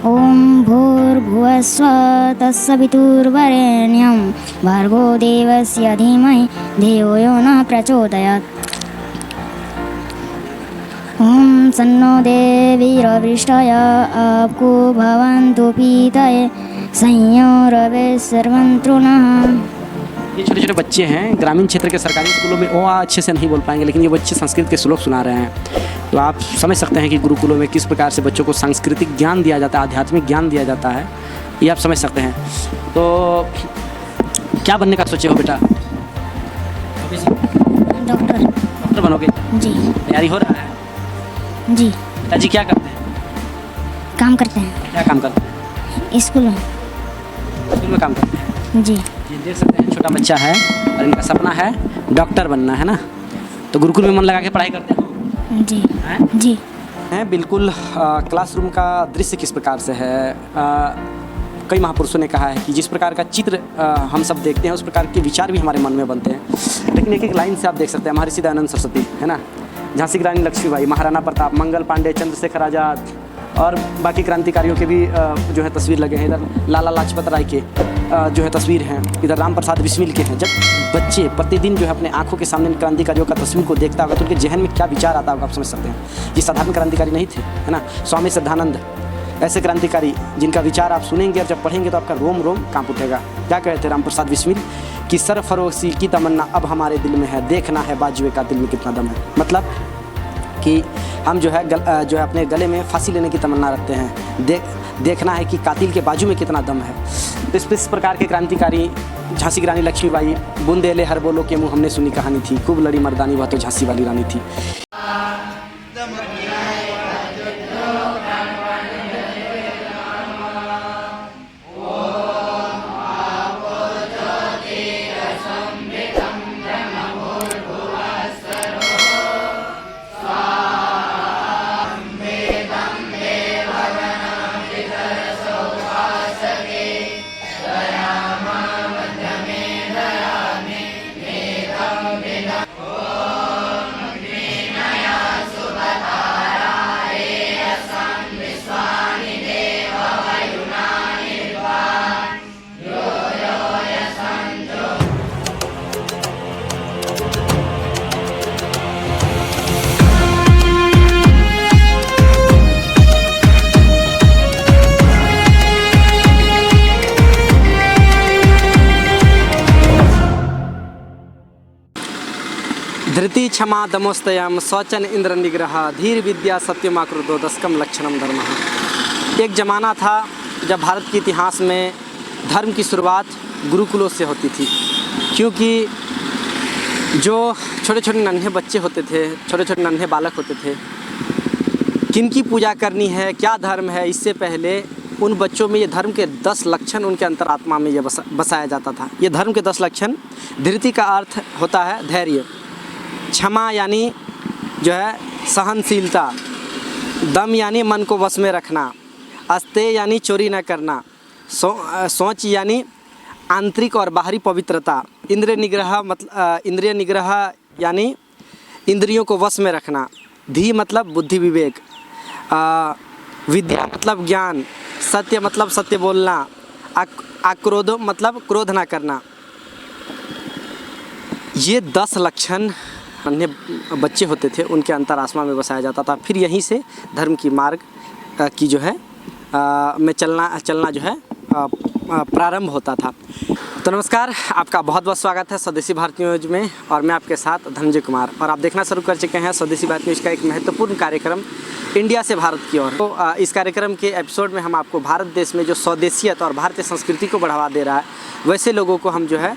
ओम भूर्भुवस्व तत्सवितुर्वरेण्यं भर्गो देवस्य धीमहि धियो यो न प्रचोदयात्। ओम सन्नो देवीरवृष्टय आपको भवन्तु पीतये संयोरवे सर्वन्तु नः। ये छोटे छोटे बच्चे हैं, ग्रामीण क्षेत्र के सरकारी स्कूलों में वो अच्छे से नहीं बोल पाएंगे, लेकिन ये बच्चे संस्कृत के श्लोक सुना रहे हैं। तो आप समझ सकते हैं कि गुरुकुलों में किस प्रकार से बच्चों को सांस्कृतिक ज्ञान दिया जाता है, आध्यात्मिक ज्ञान दिया जाता है, ये आप समझ सकते हैं। तो क्या बनने का सोचे हो बेटा? डॉक्टर। डॉक्टर बनोगे? जी। तैयारी हो रहा है? जी। पिताजी क्या करते हैं? काम करते हैं। क्या काम करते हैं? स्कूल में। स्कूल में काम करते हैं। जी। ये देख सकते हैं छोटा बच्चा है और इनका सपना है डॉक्टर बनना, है ना? तो गुरुकुल में मन लगा के पढ़ाई करते हो? जी। हैं? जी। हैं बिल्कुल। क्लासरूम का दृश्य किस प्रकार से है? कई महापुरुषों ने कहा है कि जिस प्रकार का चित्र हम सब देखते हैं उस प्रकार के विचार भी हमारे मन में बनते हैं। लेकिन एक एक लाइन से आप देख सकते हैं महर्षि दयानंद सरस्वती, है ना, झांसी की रानी लक्ष्मीबाई, महाराणा प्रताप, मंगल पांडे, चंद्रशेखर आज़ाद और बाकी क्रांतिकारियों के भी जो है तस्वीर लगे हैं। इधर लाला लाजपत राय के जो है तस्वीर हैं, इधर राम प्रसाद बिस्मिल के हैं। जब बच्चे प्रतिदिन जो है अपने आंखों के सामने क्रांतिकारियों का तस्वीर को देखता होगा तो उनके जहन में क्या विचार आता होगा आप समझ सकते हैं। ये साधारण क्रांतिकारी नहीं थे, है ना। स्वामी श्रद्धानंद ऐसे क्रांतिकारी जिनका विचार आप सुनेंगे और जब पढ़ेंगे तो आपका रोम रोम कांप उठेगा। क्या कहते राम प्रसाद बिस्मिल कि सरफरोशी की तमन्ना अब हमारे दिल में है, देखना है बाजुए का दिल में कितना दम है। मतलब कि हम जो है अपने गले में फांसी लेने की तमन्ना रखते हैं, देखना है कि कातिल के बाजू में कितना दम है। तो इस प्रकार के क्रांतिकारी झांसी की रानी लक्ष्मीबाई, बुंदेले हर बोलो के मुँह हमने सुनी कहानी थी, खूब लड़ी मर्दानी वह तो झांसी वाली रानी थी। धृति क्षमा दमोस्तयम शौचन इंद्र निग्रह धीर विद्या सत्यमाकृतो दशकम लक्षणम धर्म। एक ज़माना था जब भारत के इतिहास में धर्म की शुरुआत गुरुकुलों से होती थी, क्योंकि जो छोटे छोटे नन्हे बच्चे होते थे, छोटे छोटे नन्हे बालक होते थे, किनकी पूजा करनी है, क्या धर्म है, इससे पहले उन बच्चों में ये धर्म के 10 लक्षण उनके अंतरात्मा में ये बसाया जाता था। ये धर्म के 10 लक्षण। धृति का अर्थ होता है धैर्य, क्षमा यानी जो है सहनशीलता, दम यानी मन को वश में रखना, अस्ते यानी चोरी न करना, सोच यानी आंतरिक और बाहरी पवित्रता, इंद्रिय निग्रह यानी इंद्रियों को वश में रखना, धी मतलब बुद्धि विवेक, विद्या मतलब ज्ञान, सत्य मतलब सत्य बोलना, आक्रोध मतलब क्रोध ना करना। ये 10 लक्षण अन्य बच्चे होते थे उनके अंतरात्मा में बसाया जाता था। फिर यहीं से धर्म की मार्ग की जो है में चलना जो है प्रारंभ होता था। तो नमस्कार, आपका बहुत बहुत स्वागत है स्वदेशी भारत न्यूज़ में, और मैं आपके साथ धनंजय कुमार, और आप देखना शुरू कर चुके हैं स्वदेशी भारत न्यूज़ का एक महत्वपूर्ण कार्यक्रम इंडिया से भारत की ओर। तो इस कार्यक्रम के एपिसोड में हम आपको भारत देश में जो स्वदेशियत और भारतीय संस्कृति को बढ़ावा दे रहा है वैसे लोगों को हम जो है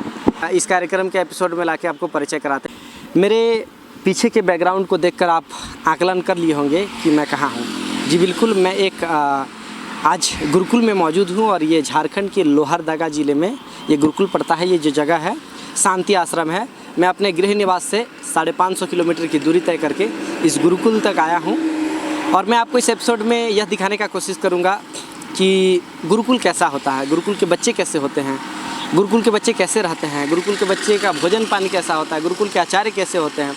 इस कार्यक्रम के एपिसोड में लाके आपको परिचय कराते हैं। मेरे पीछे के बैकग्राउंड को देखकर आप आकलन कर लिए होंगे कि मैं कहाँ हूँ। जी बिल्कुल, मैं एक आज गुरुकुल में मौजूद हूँ, और ये झारखंड के लोहरदगा ज़िले में ये गुरुकुल पड़ता है। ये जो जगह है शांति आश्रम है। मैं अपने गृह निवास से 550 किलोमीटर की दूरी तय करके इस गुरुकुल तक आया हूँ, और मैं आपको इस एपिसोड में यह दिखाने का कोशिश करूँगा कि गुरुकुल कैसा होता है, गुरुकुल के बच्चे कैसे होते हैं, गुरुकुल के बच्चे कैसे रहते हैं, गुरुकुल के बच्चे का भोजन पानी कैसा होता है, गुरुकुल के आचार्य कैसे होते हैं,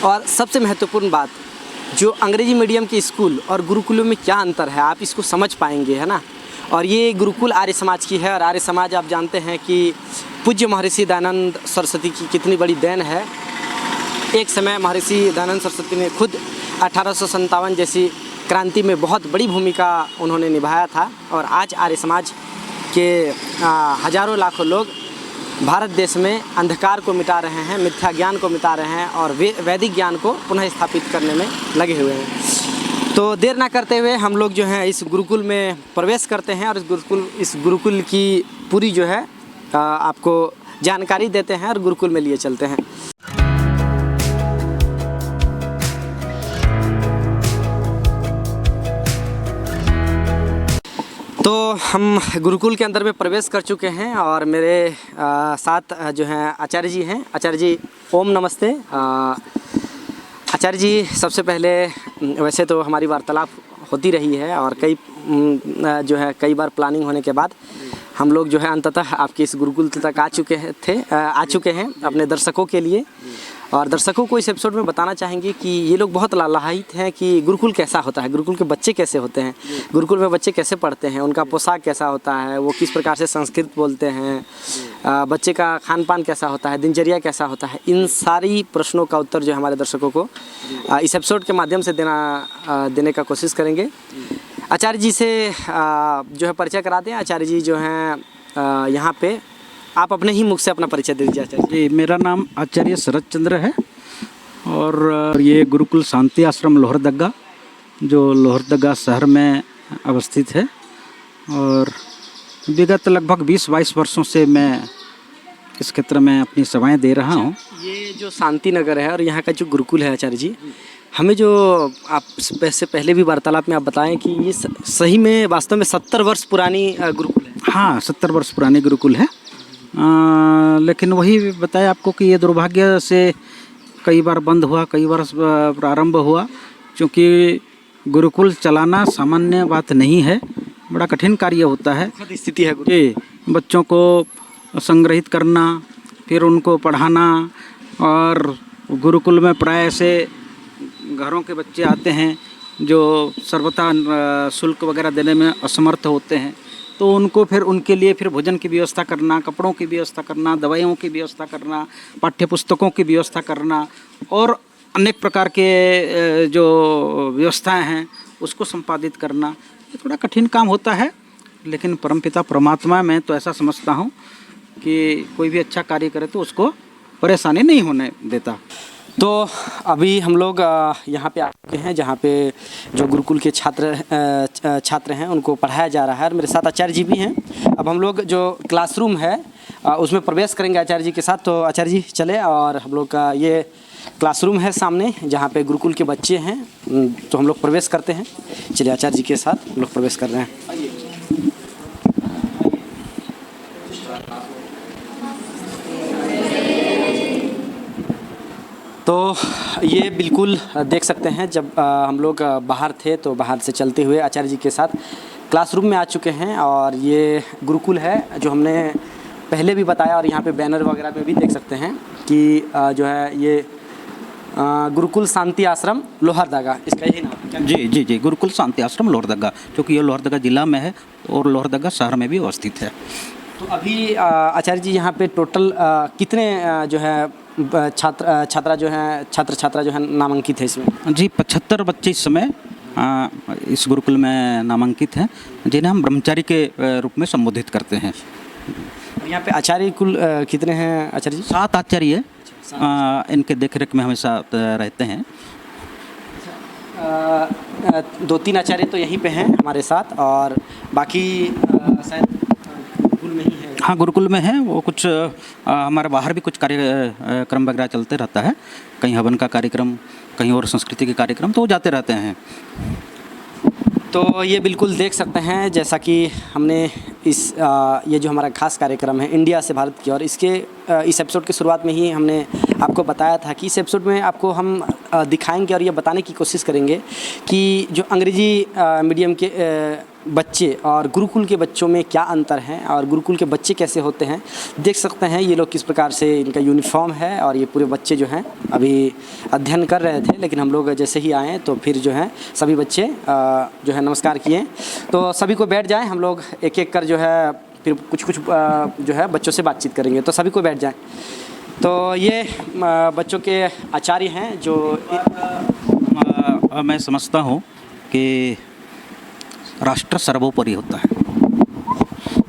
और सबसे महत्वपूर्ण बात, जो अंग्रेजी मीडियम के स्कूल और गुरुकुलों में क्या अंतर है आप इसको समझ पाएंगे, है ना। और ये गुरुकुल आर्य समाज की है, और आर्य समाज आप जानते हैं कि पूज्य महर्षि दयानंद सरस्वती की कितनी बड़ी देन है। एक समय महर्षि दयानंद सरस्वती ने खुद 1857 जैसी क्रांति में बहुत बड़ी भूमिका उन्होंने निभाया था, और आज आर्य समाज के हजारों लाखों लोग भारत देश में अंधकार को मिटा रहे हैं, मिथ्या ज्ञान को मिटा रहे हैं, और वैदिक ज्ञान को पुनः स्थापित करने में लगे हुए हैं। तो देर ना करते हुए हम लोग जो हैं इस गुरुकुल में प्रवेश करते हैं, और इस गुरुकुल की पूरी जो है आपको जानकारी देते हैं और गुरुकुल में लिए चलते हैं। तो हम गुरुकुल के अंदर में प्रवेश कर चुके हैं, और मेरे साथ जो हैं आचार्य जी हैं। आचार्य जी ओम नमस्ते। आचार्य जी, सबसे पहले वैसे तो हमारी वार्तालाप होती रही है, और कई बार प्लानिंग होने के बाद हम लोग जो है अंततः आपके इस गुरुकुल तक आ चुके हैं अपने दर्शकों के लिए। और दर्शकों को इस एपिसोड में बताना चाहेंगे कि ये लोग बहुत लालायित हैं कि गुरुकुल कैसा होता है, गुरुकुल के बच्चे कैसे होते हैं, गुरुकुल में बच्चे कैसे पढ़ते हैं, उनका पोशाक कैसा होता है, वो किस प्रकार से संस्कृत बोलते हैं, बच्चे का खान पान कैसा होता है, दिनचर्या कैसा होता है। इन सारी प्रश्नों का उत्तर जो हमारे दर्शकों को इस एपिसोड के माध्यम से देने का कोशिश करेंगे। आचार्य जी से जो है परिचय करा दें। आचार्य जी जो हैं यहाँ पे आप अपने ही मुख से अपना परिचय दे दीजिए। आचार्य जी, मेरा नाम आचार्य शरद चंद्र है, और ये गुरुकुल शांति आश्रम लोहरदगा, जो लोहरदगा शहर में अवस्थित है, और विगत लगभग 20-22 वर्षों से मैं इस क्षेत्र में अपनी सेवाएं दे रहा हूं। ये जो शांति नगर है और यहाँ का जो गुरुकुल है आचार्य जी, हमें जो आप से पहले भी वार्तालाप में आप बताएं कि ये सही में वास्तव में 70 वर्ष पुरानी गुरुकुल है। हाँ, 70 वर्ष पुरानी गुरुकुल है। लेकिन वही बताया आपको कि ये दुर्भाग्य से कई बार बंद हुआ, कई बार प्रारंभ हुआ, क्योंकि गुरुकुल चलाना सामान्य बात नहीं है, बड़ा कठिन कार्य होता है। स्थिति है जी, बच्चों को संग्रहित करना, फिर उनको पढ़ाना, और गुरुकुल में प्राय से घरों के बच्चे आते हैं जो सर्वथा शुल्क वगैरह देने में असमर्थ होते हैं, तो उनको फिर उनके लिए फिर भोजन की व्यवस्था करना, कपड़ों की व्यवस्था करना, दवाइयों की व्यवस्था करना, पाठ्य पुस्तकों की व्यवस्था करना, और अनेक प्रकार के जो व्यवस्थाएं हैं उसको संपादित करना, ये थोड़ा कठिन काम होता है। लेकिन परमपिता परमात्मा में तो ऐसा समझता हूँ कि कोई भी अच्छा कार्य करे तो उसको परेशानी नहीं होने देता। तो अभी हम लोग यहाँ पे आ चुके हैं जहाँ पे जो गुरुकुल के छात्र हैं उनको पढ़ाया जा रहा है, और मेरे साथ आचार्य जी भी हैं। अब हम लोग जो क्लासरूम है उसमें प्रवेश करेंगे आचार्य जी के साथ। तो आचार्य जी चले, और हम लोग का ये क्लासरूम है सामने जहाँ पे गुरुकुल के बच्चे हैं, तो हम लोग प्रवेश करते हैं। चलिए आचार्य जी के साथ हम लोग प्रवेश कर रहे हैं। तो ये बिल्कुल देख सकते हैं, जब हम लोग बाहर थे तो बाहर से चलते हुए आचार्य जी के साथ क्लासरूम में आ चुके हैं, और ये गुरुकुल है जो हमने पहले भी बताया, और यहाँ पे बैनर वगैरह पे भी देख सकते हैं कि जो है ये गुरुकुल शांति आश्रम लोहरदगा, इसका यही नाम है। जी जी जी, गुरुकुल शांति आश्रम लोहरदगा, क्योंकि ये लोहरदगा जिला में है और लोहरदगा शहर में भी अवस्थित है। तो अभी आचार्य जी यहाँ पे टोटल कितने जो है छात्रा जो है नामांकित है इसमें? जी, 75 बच्चे इस समय इस गुरुकुल में नामांकित हैं, जिन्हें हम ब्रह्मचारी के रूप में संबोधित करते हैं। यहाँ पे आचार्य कुल कितने हैं आचार्य जी? 7 आचार्य इनके देखरेख में हमेशा रहते हैं। 2-3 आचार्य तो यहीं पे हैं हमारे साथ, और बाकी शायद गुरुकुल में ही है। हाँ, गुरुकुल में है। वो कुछ हमारे बाहर भी कुछ कार्यक्रम वगैरह चलते रहता है, कहीं हवन का कार्यक्रम, कहीं और संस्कृति के कार्यक्रम, तो वो जाते रहते हैं। तो ये बिल्कुल देख सकते हैं जैसा कि हमने ये जो हमारा खास कार्यक्रम है इंडिया से भारत की, और इस एपिसोड की शुरुआत में ही हमने आपको बताया था कि इस एपिसोड में आपको हम दिखाएंगे और ये बताने की कोशिश करेंगे कि जो अंग्रेजी मीडियम के बच्चे और गुरुकुल के बच्चों में क्या अंतर है और गुरुकुल के बच्चे कैसे होते हैं। देख सकते हैं ये लोग किस प्रकार से इनका यूनिफॉर्म है और ये पूरे बच्चे जो हैं अभी अध्ययन कर रहे थे, लेकिन हम लोग जैसे ही आए तो फिर जो है सभी बच्चे जो है नमस्कार किए। तो सभी को बैठ जाएं, हम लोग एक एक कर जो है फिर कुछ जो है बच्चों से बातचीत करेंगे। तो सभी को बैठ जाएं। तो ये बच्चों के आचार्य हैं जो मैं समझता हूँ कि राष्ट्र सर्वोपरि होता है,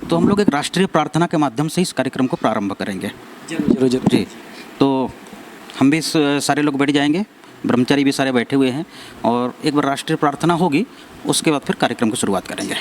तो हम लोग एक राष्ट्रीय प्रार्थना के माध्यम से इस कार्यक्रम को प्रारंभ करेंगे। जरूर जी, तो हम भी सारे लोग बैठ जाएंगे, ब्रह्मचारी भी सारे बैठे हुए हैं, और एक बार राष्ट्रीय प्रार्थना होगी, उसके बाद फिर कार्यक्रम की शुरुआत करेंगे।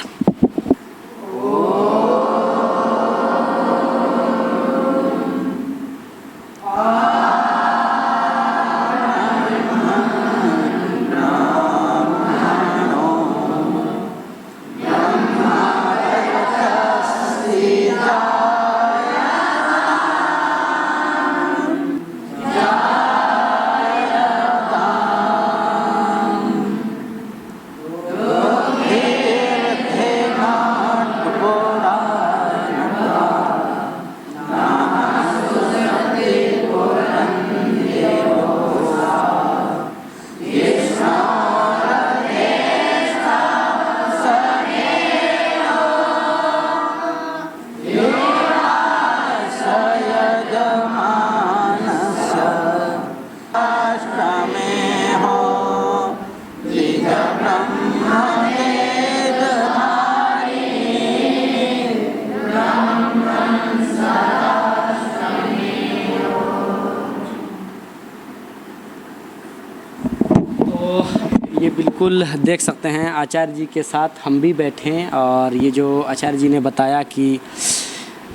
ये बिल्कुल देख सकते हैं आचार्य जी के साथ हम भी बैठे हैं, और ये जो आचार्य जी ने बताया कि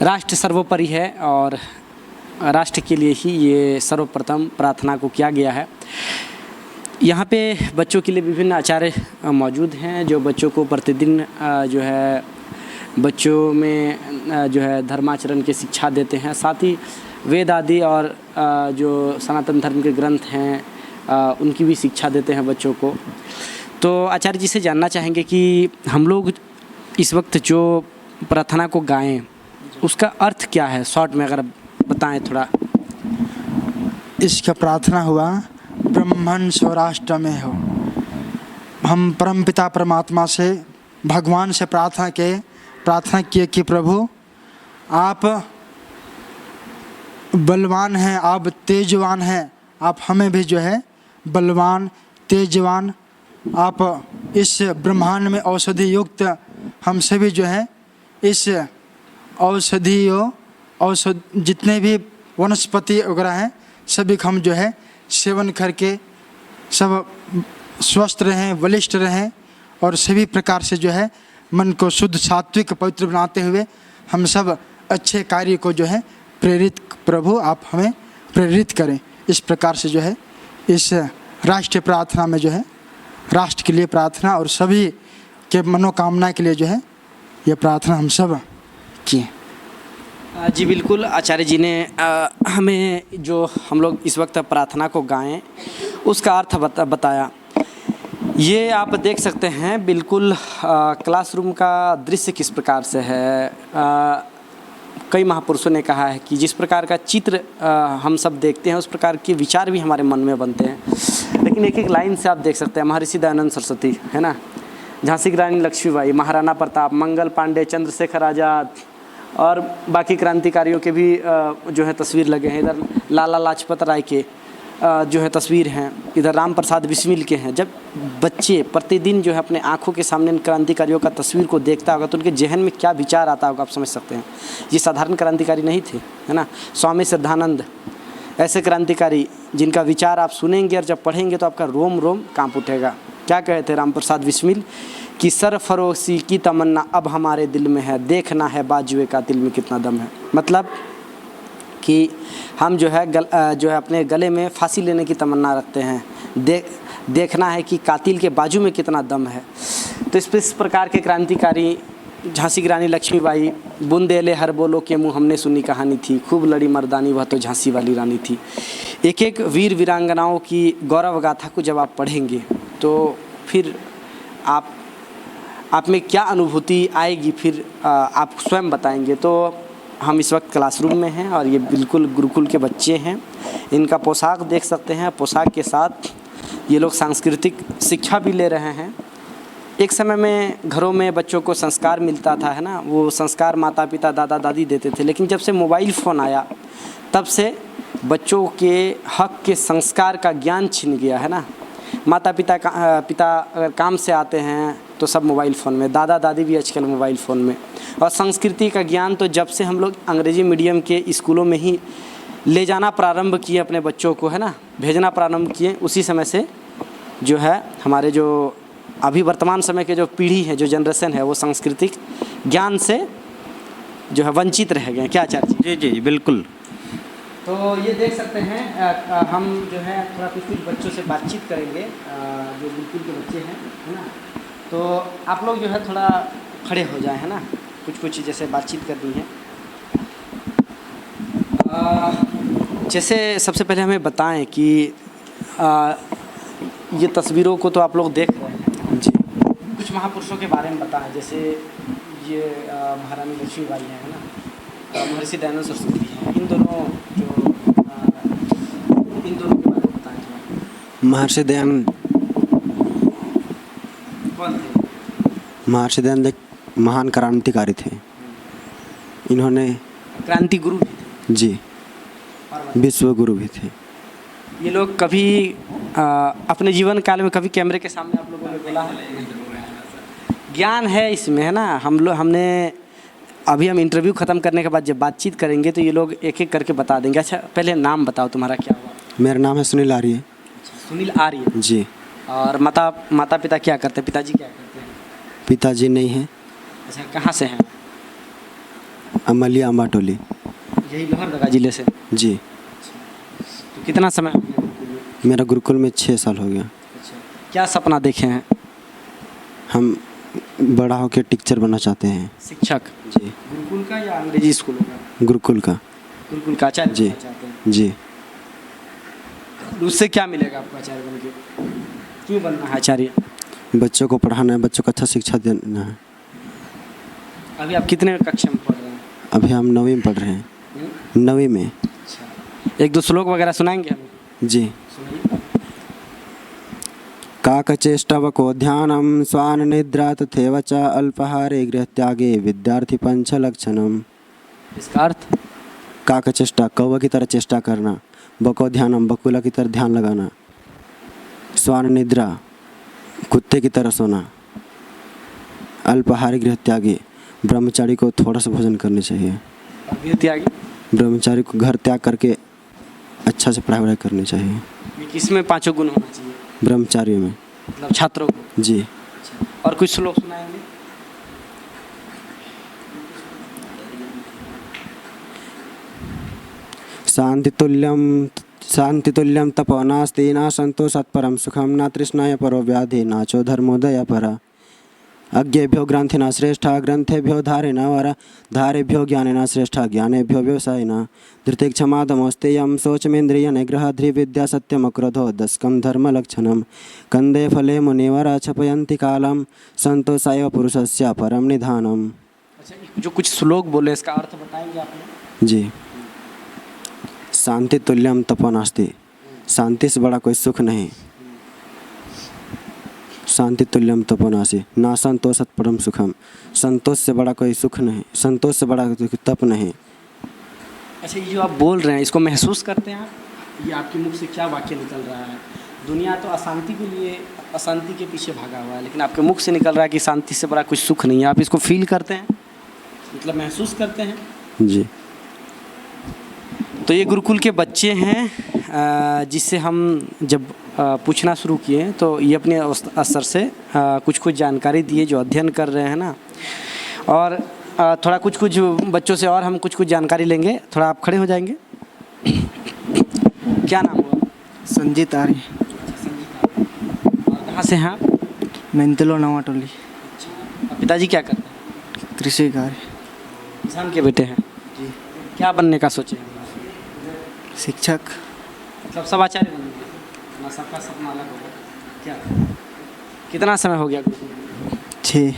राष्ट्र सर्वोपरि है और राष्ट्र के लिए ही ये सर्वप्रथम प्रार्थना को किया गया है। यहाँ पे बच्चों के लिए विभिन्न आचार्य मौजूद हैं जो बच्चों को प्रतिदिन जो है बच्चों में जो है धर्माचरण की शिक्षा देते हैं। साथ ही वेद आदि और जो सनातन धर्म के ग्रंथ हैं उनकी भी शिक्षा देते हैं बच्चों को। तो आचार्य जी से जानना चाहेंगे कि हम लोग इस वक्त जो प्रार्थना को गाएं उसका अर्थ क्या है, शॉर्ट में अगर बताएं थोड़ा। इसका प्रार्थना हुआ ब्रह्मन स्वराष्ट्र में हो। हम परमपिता परमात्मा से भगवान से प्रार्थना किए कि प्रभु आप बलवान हैं, आप तेजवान हैं, आप हमें भी जो है बलवान तेजवान आप इस ब्रह्मांड में औषधि युक्त हमसे भी जो है इस औषध जितने भी वनस्पति वगैरह हैं सभी को हम जो है सेवन करके सब स्वस्थ रहें, बलिष्ठ रहें, और सभी प्रकार से जो है मन को शुद्ध सात्विक पवित्र बनाते हुए हम सब अच्छे कार्य को जो है प्रेरित प्रभु आप हमें प्रेरित करें। इस प्रकार से जो है इस राष्ट्रीय प्रार्थना में जो है राष्ट्र के लिए प्रार्थना और सभी के मनोकामना के लिए जो है ये प्रार्थना हम सब किए। जी बिल्कुल, आचार्य जी ने हमें जो हम लोग इस वक्त प्रार्थना को गाएं उसका अर्थ बताया। ये आप देख सकते हैं बिल्कुल क्लासरूम का दृश्य किस प्रकार से है। कई महापुरुषों ने कहा है कि जिस प्रकार का चित्र हम सब देखते हैं उस प्रकार के विचार भी हमारे मन में बनते हैं। लेकिन एक एक लाइन से आप देख सकते हैं महर्षि दयानंद सरस्वती, है ना, झांसी की रानी लक्ष्मीबाई, महाराणा प्रताप, मंगल पांडे, चंद्रशेखर आज़ाद और बाकी क्रांतिकारियों के भी जो है तस्वीर लगे हैं। इधर लाला लाजपत राय के जो है तस्वीर हैं, इधर राम प्रसाद बिस्मिल के हैं। जब बच्चे प्रतिदिन जो है अपने आँखों के सामने इन क्रांतिकारियों का तस्वीर को देखता होगा तो उनके जहन में क्या विचार आता होगा आप समझ सकते हैं। ये साधारण क्रांतिकारी नहीं थे, है ना। स्वामी श्रद्धानंद ऐसे क्रांतिकारी जिनका विचार आप सुनेंगे और जब पढ़ेंगे तो आपका रोम रोम काँप उठेगा। क्या कहे थे राम प्रसाद बिस्मिल कि सरफरोशी की तमन्ना अब हमारे दिल में है, देखना है बाजुए का दिल में कितना दम है। मतलब कि हम जो है अपने गले में फांसी लेने की तमन्ना रखते हैं, देखना है कि कातिल के बाजू में कितना दम है। तो इस प्रकार के क्रांतिकारी झांसी की रानी लक्ष्मीबाई, बुंदेले हर बोलो के मुँह हमने सुनी कहानी थी, खूब लड़ी मर्दानी वह तो झांसी वाली रानी थी। एक एक वीर वीरांगनाओं की गौरव गाथा को जब आप पढ़ेंगे तो फिर आप आप में क्या अनुभूति आएगी फिर आप स्वयं बताएंगे। तो हम इस वक्त क्लासरूम में हैं और ये बिल्कुल गुरुकुल के बच्चे हैं। इनका पोशाक देख सकते हैं, पोशाक के साथ ये लोग सांस्कृतिक शिक्षा भी ले रहे हैं। एक समय में घरों में बच्चों को संस्कार मिलता था, है ना, वो संस्कार माता पिता दादा दादी देते थे। लेकिन जब से मोबाइल फ़ोन आया तब से बच्चों के हक के संस्कार का ज्ञान छिन गया, है ना। माता पिता अगर काम से आते हैं तो सब मोबाइल फ़ोन में, दादा दादी भी आजकल मोबाइल फ़ोन में। और संस्कृति का ज्ञान तो जब से हम लोग अंग्रेज़ी मीडियम के स्कूलों में ही ले जाना प्रारंभ किए अपने बच्चों को, है ना, भेजना प्रारंभ किए, उसी समय से जो है हमारे जो अभी वर्तमान समय के जो पीढ़ी है, जो जनरेशन है, वो सांस्कृतिक ज्ञान से जो है वंचित रह गए। क्या आचार्य जी? जी जी बिल्कुल। तो ये देख सकते हैं हम जो है थोड़ा कुछ बच्चों से बातचीत करेंगे, जो गुरुकुल के बच्चे हैं, है ना। तो आप लोग जो है थोड़ा खड़े हो जाए, है ना, कुछ जैसे बातचीत करनी है। जैसे सबसे पहले हमें बताएं कि ये तस्वीरों को तो आप लोग देख रहे हैं जी, कुछ महापुरुषों के बारे में बताएं। जैसे ये महारानी लक्ष्मीबाई हैं, है ना, महर्षि दयानंद सरस्वती हैं, इन दोनों के बारे में बताएं। महर्षि दयानंद कौन थे? महर्षि दयानंद एक महान क्रांतिकारी थे। इन्होंने क्रांति गुरु भी थे। जी विश्व गुरु भी थे। ये लोग कभी अपने जीवन काल में कभी कैमरे के सामने आप लोगों ने बोला है? ज्ञान है इसमें, है ना। हमने अभी हम इंटरव्यू ख़त्म करने के बाद जब बातचीत करेंगे तो ये लोग एक एक करके बता देंगे। अच्छा, पहले नाम बताओ, तुम्हारा क्या हुआ? मेरा नाम है सुनील आर्य। सुनील आर्य जी। और माता पिता क्या करते हैं? पिताजी क्या करते हैं? पिताजी नहीं हैं। अच्छा, कहाँ से हैं? अमलिया अम्बाटोली। यही लोहरदगा जिले से? जी। तो कितना समय हो गया गुरुकुल में? मेरा गुरुकुल में 6 साल हो गया। अच्छा, क्या सपना देखे हैं? हम बड़ा होकर टीचर बनना चाहते हैं। शिक्षक? जी। गुरुकुल का या अंग्रेजी स्कूलों का? गुरुकुल का। गुरुकुल का आचार्य जी। बनना चाहते हैं? जी। उससे क्या मिलेगा आपको आचार्य बन के? क्यों बनना है आचार्य? बच्चों को पढ़ाना है, बच्चों को अच्छा शिक्षा देना है। अभी आप कितने कक्षा में पढ़ रहे हैं? अभी हम 9वीं में पढ़ रहे हैं। 9वीं में। अच्छा, एक दो श्लोक वगैरह सुनाएंगे हमें? जी। सुनाइए। काकचेष्टवको ध्यानं स्वान निद्रा तथैव च अल्पाहारे गृहत्यागे विद्यार्थी पंचलक्षणम। इसका अर्थ? काकचेष्टा कौवा की तरह चेष्टा करना, बको ध्यानम बकुला की तरह ध्यान लगाना, स्वान निद्रा कुत्ते की तरह सोना, अल्पाहारी गृहत्यागी ब्रह्मचारी को थोड़ा सा भोजन करनी चाहिए। गृहत्यागी? ब्रह्मचारी को घर त्याग करके अच्छा से पढ़ाई करनी चाहिए। ये किसमें पांचों गुण होना चाहिए? ब्रह्मचारी में। मतलब छात्रों को? जी। अच्छा, और कुछ श्लोक सुनाएंगे? शांतितुल्यम तपो नास्ति न संतोषात् परम सुखम न तृष्णाय परो व्याधि न चो धर्मोदय परा। अज्ञेभ्यो ग्रंथिना श्रेष्ठा ग्रंथेभ्यो धारिणा वरा धारेभ्यो ज्ञानिना श्रेष्ठा ज्ञानेभ्यो व्यवसायिना। धृतिक्षमादमस्तेयं शोचमेन्द्रिय निग्रह धृविद्या सत्यमक्रोधो दशकं धर्मलक्षणं। कंदे फले मुनिवरा छपयन्ति कालं संतोषाय पुरुषस्य परम निधानम। अच्छा, जो कुछ श्लोक बोले इसका अर्थ बताएंगे आप? जी। शांति तुल्यम तपो नास्ति, शांति से बड़ा कोई सुख नहीं। शांति तुल्यम तपो नास्ति ना संतोषात् परम सुखम, संतोष से बड़ा कोई सुख नहीं, संतोष से बड़ा कोई तप नहीं। अच्छा, ये जो आप बोल रहे हैं इसको महसूस करते हैं आप? ये आपके मुख से क्या वाक्य निकल रहा है? दुनिया तो अशांति के लिए, अशांति के पीछे भागा हुआ है, लेकिन आपके मुख से निकल रहा है कि शांति से बड़ा कुछ सुख नहीं है। आप इसको फील करते हैं, मतलब महसूस करते हैं? जी। तो ये गुरुकुल के बच्चे हैं जिससे हम जब पूछना शुरू किए तो ये अपने स्तर से कुछ जानकारी दिए जो अध्ययन कर रहे हैं ना। और थोड़ा कुछ बच्चों से और हम कुछ जानकारी लेंगे। थोड़ा आप खड़े हो जाएंगे। क्या नाम हुआ? संजीत आर्य। और कहाँ से हैं आप? मेंतलो नवाटोली। अच्छा, पिताजी क्या करते हैं? कृषि कार्य। किसान के बेटे हैं जी। क्या बनने का सोचे हैं? शिक्षक। मतलब सब आचार्य बनेंगे ना? सबका सपना अलग होगा क्या? कितना समय हो गया गुरुकुल? 6।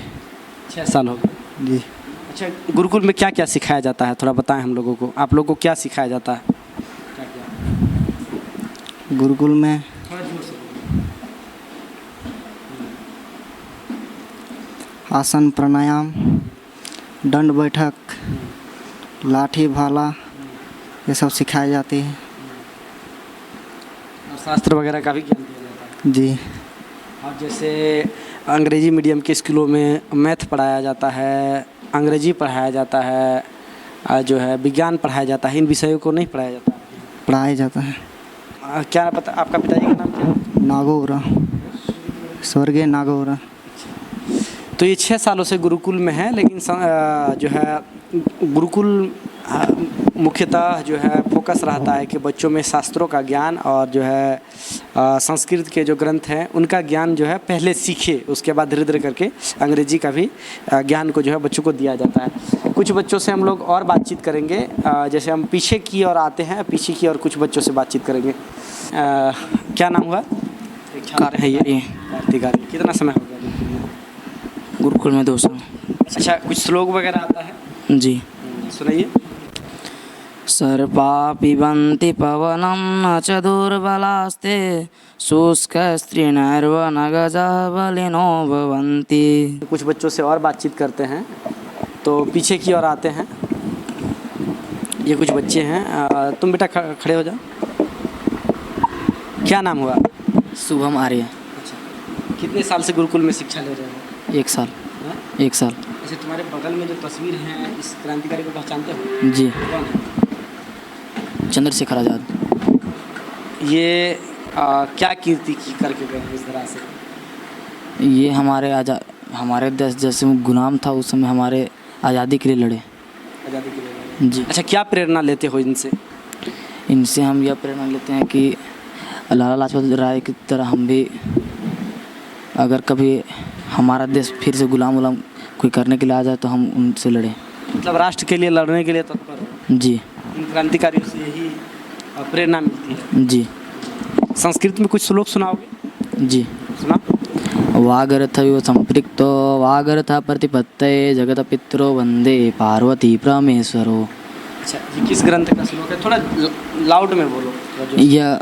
6 साल हो गए। जी। अच्छा, गुरुकुल में क्या क्या सिखाया जाता है, थोड़ा बताएं हम लोगों को। आप लोगों को क्या सिखाया जाता है? गुरुकुल में आसन, प्राणायाम, दंड बैठक, लाठी भाला ये सब सिखाए जाते हैं। और शास्त्र वगैरह का भी ज्ञान दिया जाता है। जी। और जैसे अंग्रेजी मीडियम के स्कूलों में मैथ पढ़ाया जाता है, अंग्रेजी पढ़ाया जाता है, जो है विज्ञान पढ़ाया जाता है, इन विषयों को नहीं पढ़ाया जाता? पढ़ाया जाता है। क्या पता, आपका पिताजी का नाम क्या है? नागौरा, स्वर्गीय नागौरा। तो ये 6 सालों से गुरुकुल में है, लेकिन जो है गुरुकुल मुख्यतः जो है फोकस रहता है कि बच्चों में शास्त्रों का ज्ञान और जो है संस्कृत के जो ग्रंथ हैं उनका ज्ञान जो है पहले सीखे, उसके बाद धीरे धीरे करके अंग्रेजी का भी ज्ञान को जो है बच्चों को दिया जाता है। कुछ बच्चों से हम लोग और बातचीत करेंगे, जैसे हम पीछे की ओर आते हैं, पीछे की ओर कुछ बच्चों से बातचीत करेंगे। क्या नाम हुआ? है ये कार्तिक। कितना समय हो गया गुरुकुल में 2 साल। अच्छा, कुछ श्लोक वगैरह आता है? जी। सुनाइए। सर्पा पिबन्ति पवनं न च दुर्बलास्ते शुष्कस्त्रीणर्व न गजाः बलिनो भवन्ति। कुछ बच्चों से और बातचीत करते हैं, तो पीछे की ओर आते हैं। ये कुछ बच्चे हैं। तुम बेटा खड़े हो जाओ। क्या नाम हुआ? शुभम आर्य। अच्छा, कितने साल से गुरुकुल में शिक्षा ले रहे हो? 1 साल। हाँ? 1 साल। अच्छा, तुम्हारे बगल में जो तस्वीर है, इस क्रांतिकारी को पहचानते हो? जी। कौन है? चंद्रशेखर आज़ाद। ये क्या कीर्ति की करके गए हैं इस तरह से? ये हमारे देश जैसे गुलाम था उस समय हमारे आज़ादी के लिए लड़े। आज़ादी के लिए। जी। अच्छा, क्या प्रेरणा लेते हो इनसे? इनसे हम यह प्रेरणा लेते हैं कि लाला लाजपत राय की तरह हम भी, अगर कभी हमारा देश फिर से गुलाम कोई करने के लिए आ जाए तो हम उनसे लड़ें। मतलब राष्ट्र के लिए लड़ने के लिए तत्पर हो? जी। इन क्रांतिकारियों से यही प्रेरणा मिलती है। जी। संस्कृत में कुछ श्लोक सुनाओगे? जी। सुना। वागर्थविव संपृक्तो वागर्थ प्रतिपत्तये जगतपितरो वंदे पार्वती परमेश्वरो। अच्छा, ये किस ग्रंथ का श्लोक है? थोड़ा लाउड में बोलो। यह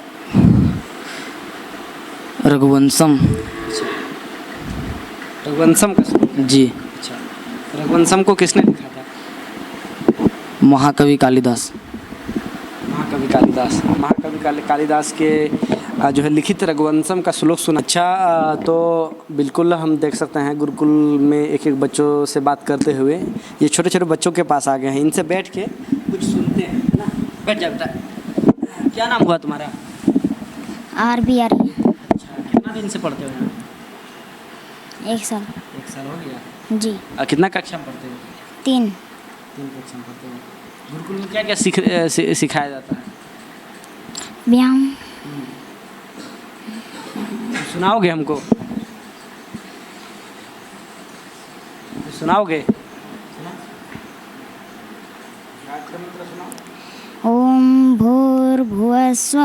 रघुवंशम। रघुवंशम का श्लोक है? जी। अच्छा, रघुवंशम को किसने लिखा था? महाकवि कालिदास। महाकवि कालिदास के जो है लिखित रघुवंशम का श्लोक सुना। अच्छा, तो बिल्कुल हम देख सकते हैं गुरुकुल में एक एक बच्चों से बात करते हुए ये छोटे छोटे बच्चों के पास आ गए हैं। इनसे बैठ के कुछ सुनते हैं ना। बैठ जाता है। क्या नाम हुआ तुम्हारा? RB आर्य। अच्छा, कितना दिन से पढ़ते हो यहाँ? 1 साल। 1 साल हो गया। जी। कितना कक्षा में पढ़ते हो? 3। 3 कक्षा में पढ़ते हो। गुरुकुल में क्या क्या सिखाया जाता है? व्यायाम। सुनाओगे हमको? सुनाओगे? ओम भूर्भुवस्व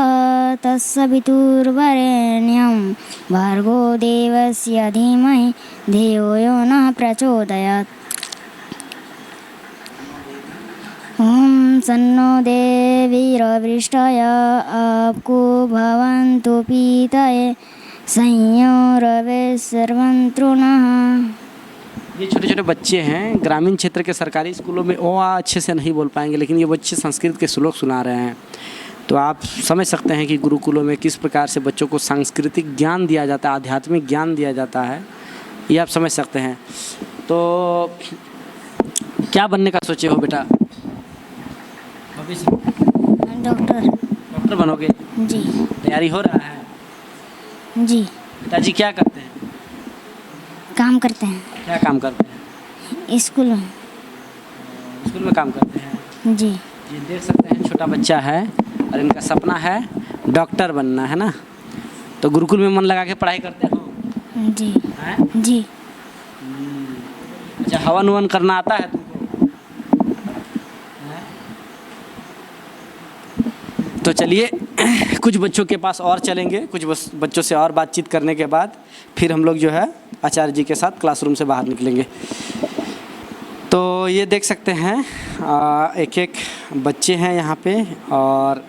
तत्सवितुर्वरेण्यं भर्गो देवस्य धीमहि धियो यो न प्रचोदयात्। ओम सन्नो देवीरवृष्टय आपको भवन्तु पीतये संयोरवे सर्वन्तु नः। ये छोटे छोटे बच्चे हैं, ग्रामीण क्षेत्र के सरकारी स्कूलों में ओ आ अच्छे से नहीं बोल पाएंगे, लेकिन ये बच्चे संस्कृत के श्लोक सुना रहे हैं। तो आप समझ सकते हैं कि गुरुकुलों में किस प्रकार से बच्चों को सांस्कृतिक ज्ञान दिया जाता है, आध्यात्मिक ज्ञान दिया जाता है, ये आप समझ सकते हैं। तो क्या बनने का सोचे हो बेटा? भविष्य डॉक्टर बनोगे? जी। तैयारी हो रहा है? जी। पिताजी क्या करते हैं? काम करते हैं। क्या काम करते हैं? स्कूल में। स्कूल में काम करते हैं। जी। ये देख सकते हैं छोटा बच्चा है और इनका सपना है डॉक्टर बनना, है ना? तो गुरुकुल में मन लगा के पढ़ाई करते हो? जी। हैं? जी। अच्छा, हवन ववन करना आता है तुमको? हैं? तो चलिए कुछ बच्चों के पास और चलेंगे, कुछ बच्चों से और बातचीत करने के बाद फिर हम लोग जो है आचार्य जी के साथ क्लासरूम से बाहर निकलेंगे। तो ये देख सकते हैं एक एक बच्चे हैं यहाँ पे, और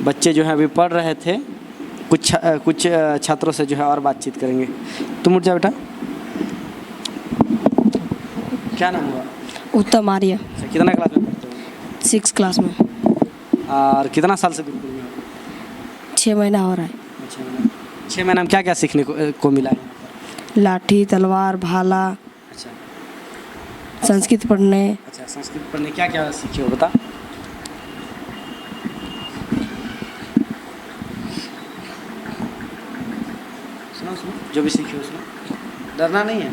बच्चे जो है अभी पढ़ रहे थे। कुछ छात्रों से जो है और बातचीत करेंगे। तुम उठ जाओ बेटा। क्या नाम हुआ? उत्तम आर्य, अच्छा, कितना क्लास में पढ़ते हो? 6 क्लास में। और कितना साल से गुरुकुल में हो? 6 महीना हो रहा है। अच्छा, 6 महीना में क्या क्या सीखने को मिला है? लाठी, तलवार, भाला, अच्छा संस्कृत पढ़ने। अच्छा, संस्कृत पढ़ने क्या क्या सीखे हो बता। सुनो सुनो, जो भी सीखे हो सुनो, डरना नहीं है,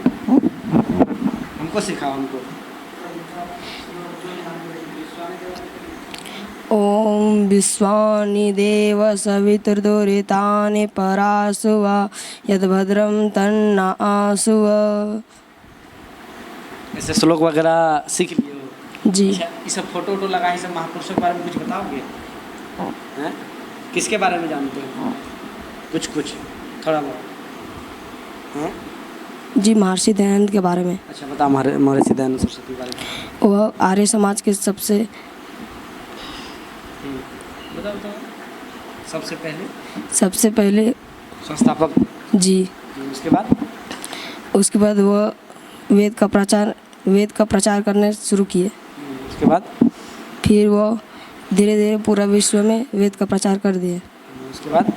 हमको सिखाओ हमको। ओम विश्वानि देव सवितुर्दुरितानि परासुव यद्भद्रं तन्न आसुव। ऐसे श्लोक वगैरह सीख लिए हो? जी। अच्छा, ये सब फोटो वोटो लगा, ये सब महापुरुषों के बारे में कुछ बताओगे? हैं? किसके बारे में जानते हो? कुछ थोड़ा बहुत हैं? जी, महर्षि दयानंद के बारे में। अच्छा, बताओ महर्षि दयानंद सरस्वती के बारे में। वह आर्य समाज के सबसे बताओ सबसे पहले संस्थापक। जी। उसके बाद वह वेद का प्रचार करने शुरू किए। उसके बाद फिर वो धीरे धीरे पूरा विश्व में वेद का प्रचार कर दिए। उसके बाद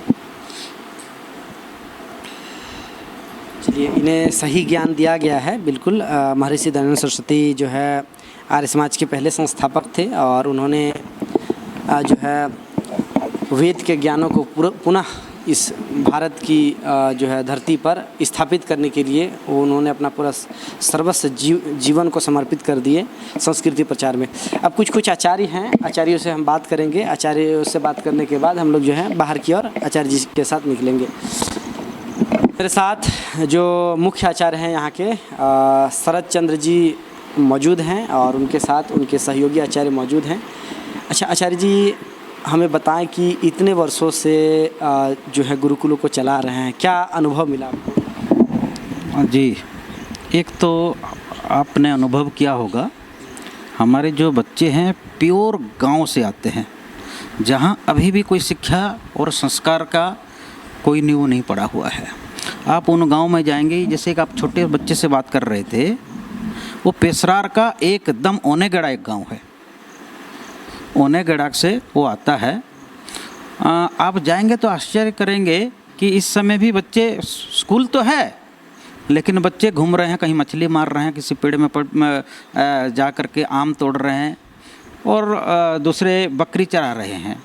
चलिए, इन्हें सही ज्ञान दिया गया है बिल्कुल। महर्षि दयानंद सरस्वती जो है आर्य समाज के पहले संस्थापक थे, और उन्होंने जो है वेद के ज्ञानों को पुनः इस भारत की जो है धरती पर स्थापित करने के लिए उन्होंने अपना पूरा सर्वस्व जीवन को समर्पित कर दिए संस्कृति प्रचार में। अब कुछ आचार्य हैं, आचार्यों से हम बात करेंगे। आचार्यों से बात करने के बाद हम लोग जो है बाहर की ओर आचार्य जी के साथ निकलेंगे। मेरे साथ जो मुख्य आचार्य हैं यहाँ के शरद चंद्र जी मौजूद हैं, और उनके साथ उनके सहयोगी आचार्य मौजूद हैं। अच्छा आचार्य जी, हमें बताएं कि इतने वर्षों से जो है गुरुकुलों को चला रहे हैं, क्या अनुभव मिला आपको? जी, एक तो आपने अनुभव किया होगा, हमारे जो बच्चे हैं प्योर गांव से आते हैं, जहां अभी भी कोई शिक्षा और संस्कार का कोई नींव नहीं पड़ा हुआ है। आप उन गांव में जाएंगे, जैसे कि आप छोटे बच्चे से बात कर रहे थे, वो पेशरार का एकदम ओनेगढ़ा एक गांव है, ओनेगढ़ा से वो आता है। आप जाएंगे तो आश्चर्य करेंगे कि इस समय भी बच्चे, स्कूल तो है लेकिन बच्चे घूम रहे हैं, कहीं मछली मार रहे हैं, किसी पेड़ में जा कर के आम तोड़ रहे हैं, और दूसरे बकरी चरा रहे हैं।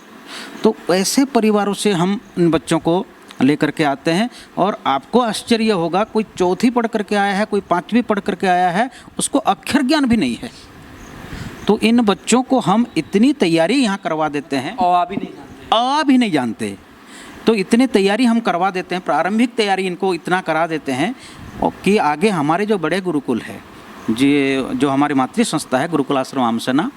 तो ऐसे परिवारों से हम इन बच्चों को लेकर के आते हैं, और आपको आश्चर्य होगा, कोई चौथी पढ़ करके आया है, कोई 5वीं पढ़ करके आया है, उसको अक्षर ज्ञान भी नहीं है। तो इन बच्चों को हम इतनी तैयारी यहाँ करवा देते हैं, और भी नहीं जानते, तो इतनी तैयारी हम करवा देते हैं, प्रारंभिक तैयारी इनको इतना करा देते हैं कि आगे हमारे जो बड़े गुरुकुल है, जो हमारी मातृ संस्था है गुरुकुल आश्रम आमसना,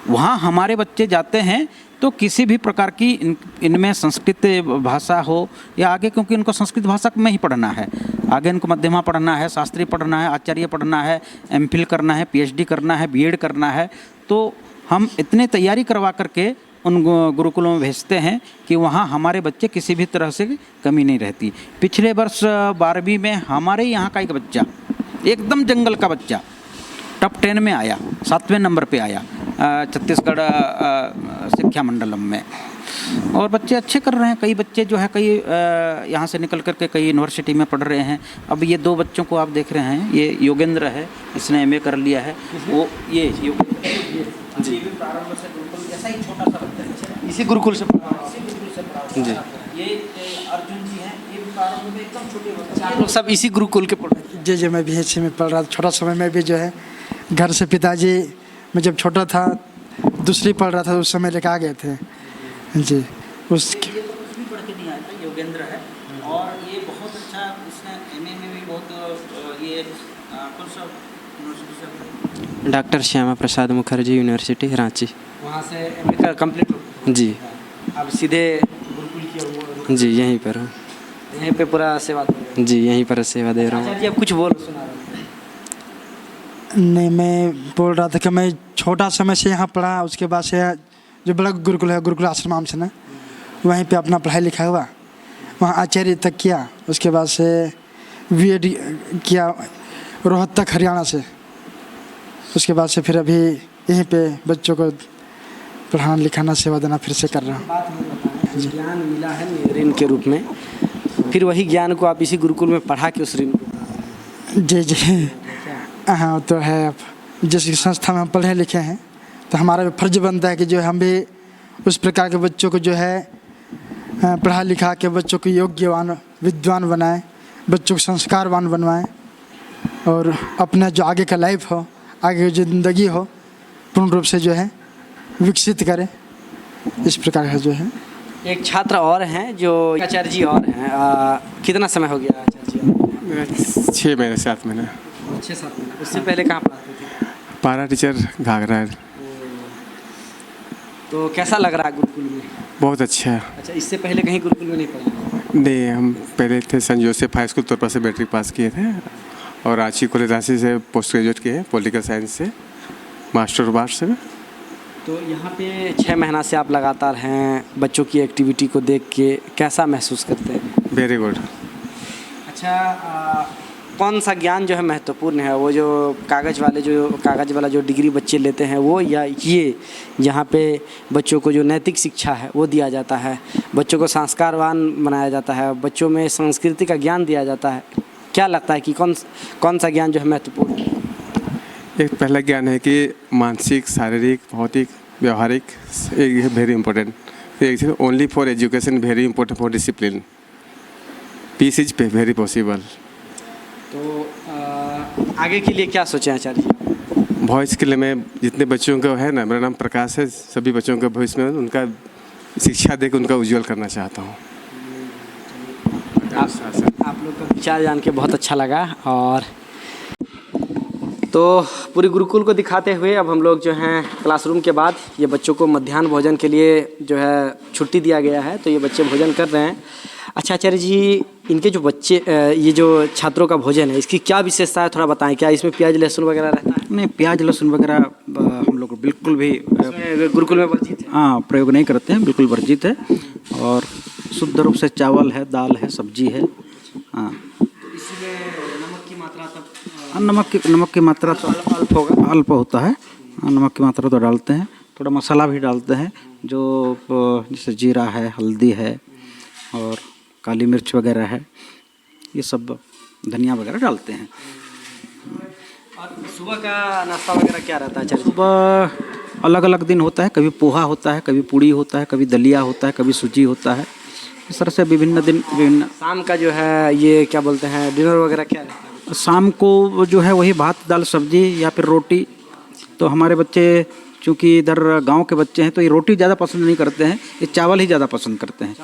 वहाँ हमारे बच्चे जाते हैं तो किसी भी प्रकार की इनमें संस्कृत भाषा हो या आगे, क्योंकि इनको संस्कृत भाषा में ही पढ़ना है, आगे इनको मध्यमा पढ़ना है, शास्त्री पढ़ना है, आचार्य पढ़ना है, एमफिल करना है, पीएचडी करना है, बीएड करना है। तो हम इतने तैयारी करवा करके उन गुरुकुलों में भेजते हैं कि वहाँ हमारे बच्चे किसी भी तरह से कमी नहीं रहती। पिछले वर्ष 12वीं में हमारे यहाँ का एक बच्चा, एकदम जंगल का बच्चा, टॉप 10 में आया, 7वें नंबर पे आया छत्तीसगढ़ शिक्षा मंडलम में, और बच्चे अच्छे कर रहे हैं। कई बच्चे जो है कई यहाँ से निकल करके कई यूनिवर्सिटी में पढ़ रहे हैं। अब ये 2 बच्चों को आप देख रहे हैं, ये योगेंद्र है, इसने एमए कर लिया है, वो ये प्रारंभ से गुरुकुल जैसा ही छोटा सा बच्चा है, इसी गुरुकुल से जी। ये अर्जुन जी हैं, ये भी प्रारंभ में एकदम छोटे बच्चे, आप लोग सब इसी गुरुकुल के पढ़ रहे हैं? जी, मैं भी इसी में पढ़ रहा था। छोटा समय में भी जो है घर से पिताजी, मैं जब छोटा था, दूसरी पढ़ रहा था, उस समय लेकर आ गए थे जी। उसके ये तो कुछ भी पढ़ के नहीं आया था, योगेंद्र है, और ये बहुत अच्छा, इसने एमए में भी बहुत ये कौन सा यूनिवर्सिटी से, डॉक्टर श्यामा प्रसाद मुखर्जी यूनिवर्सिटी रांची, वहाँ से एमए का कंप्लीट हो? जी। अब सीधे गुरुकुल की ओर जी यहीं पर हूँ। यहीं पे पूरा सेवा दे रहे जी यहीं पर सेवा दे रहा हो। हूँ। अच्छा जी, अब कुछ बोल सुना रहे हैं। नहीं, मैं बोल रहा था कि मैं छोटा समय से यहाँ पढ़ा, उसके बाद से जो बड़ा गुरुकुल है, गुरुकुल आश्रम से ना, वहीं पे अपना पढ़ाई लिखा हुआ, वहाँ आचार्य तक किया। उसके बाद से बीएड किया रोहतक हरियाणा से। उसके बाद से फिर अभी यहीं पे बच्चों को पढ़ाना लिखाना सेवा देना फिर से कर रहा हूँ। ज्ञान मिला है ऋण के रूप में, फिर वही ज्ञान को आप इसी गुरुकुल में पढ़ा के उस ऋण को। जी जी, हाँ तो है। अब जिस संस्था में हम पढ़े लिखे हैं तो हमारा भी फर्ज बनता है कि जो हम भी उस प्रकार के बच्चों को जो है पढ़ा लिखा के बच्चों को योग्यवान विद्वान बनाएं, बच्चों को संस्कारवान बनवाएं और अपना जो आगे का लाइफ हो, आगे की ज़िंदगी हो, पूर्ण रूप से जो है विकसित करें। इस प्रकार का जो है। एक छात्र और हैं जो आचार्य जी और हैं, कितना समय हो गया आचार्य जी? 6 महीने 7 महीने। 6-7 महीने। उससे पहले कहाँ पढ़ाते थे? पारा टीचर घाघरा। तो कैसा लग रहा है गुरुकुल में? बहुत अच्छा है। अच्छा, इससे पहले कहीं गुरुकुल में नहीं पढ़ा? नहीं, हम पहले थे saint Joseph high school Torpa से मैट्रिक पास किए थे और रांची कॉलेज रांची से पोस्ट ग्रेजुएट किए हैं पॉलिटिकल साइंस से, मास्टर ऑफ आर्ट्स में। तो यहाँ पे 6 महीना से आप लगातार हैं, बच्चों की एक्टिविटी को देख के कैसा महसूस करते हैं? Very good. अच्छा, कौन सा ज्ञान जो है महत्वपूर्ण है? वो जो कागज़ वाला जो डिग्री बच्चे लेते हैं वो, या ये यहाँ पे बच्चों को जो नैतिक शिक्षा है वो दिया जाता है, बच्चों को संस्कारवान बनाया जाता है, बच्चों में संस्कृति का ज्ञान दिया जाता है? क्या लगता है कि कौन सा ज्ञान जो है महत्वपूर्ण है? एक पहला ज्ञान है कि मानसिक, शारीरिक, भौतिक, व्यवहारिक, एक वेरी इंपॉर्टेंट। एक only for education, very important for discipline. Peace is very possible. तो आगे के लिए क्या सोचें आचार्य जी? भविष्य के लिए मैं जितने बच्चों को है ना, मेरा नाम प्रकाश है, सभी बच्चों को भविष्य में उनका शिक्षा देकर उनका उज्जवल करना चाहता हूँ। आप लोग का विचार जान के बहुत अच्छा लगा। और तो पूरी गुरुकुल को दिखाते हुए अब हम लोग जो हैं क्लासरूम के बाद ये बच्चों को मध्याह्न भोजन के लिए जो है छुट्टी दिया गया है, तो ये बच्चे भोजन कर रहे हैं। अच्छा आचार्य जी, इनके जो बच्चे ये जो छात्रों का भोजन है, इसकी क्या विशेषता है, थोड़ा बताएं। क्या इसमें प्याज लहसुन वगैरह रहता है? नहीं, प्याज लहसुन वगैरह हम लोग बिल्कुल भी गुरुकुल में वर्जित है। हाँ, प्रयोग नहीं करते हैं, बिल्कुल वर्जित है। और शुद्ध रूप से चावल है, दाल है, सब्जी है। हाँ, इसमें नमक की मात्रा तब नमक की मात्रा तो अल्प होता है। नमक की मात्रा तो डालते हैं, थोड़ा मसाला भी डालते हैं, जो जैसे जीरा है, हल्दी है और काली मिर्च वगैरह है, ये सब धनिया वगैरह डालते हैं। और सुबह का नाश्ता वगैरह क्या रहता है? सुबह अलग अलग दिन होता है, कभी पोहा होता है, कभी पूड़ी होता है, कभी दलिया होता है, कभी सूजी होता है। इस तरह से विभिन्न। शाम का जो है ये क्या बोलते हैं, डिनर वगैरह क्या रहता है? शाम को जो है वही भात दाल सब्जी या फिर रोटी। तो हमारे बच्चे चूँकि इधर गांव के बच्चे हैं तो ये रोटी ज़्यादा पसंद नहीं करते हैं, ये चावल ही ज़्यादा पसंद करते हैं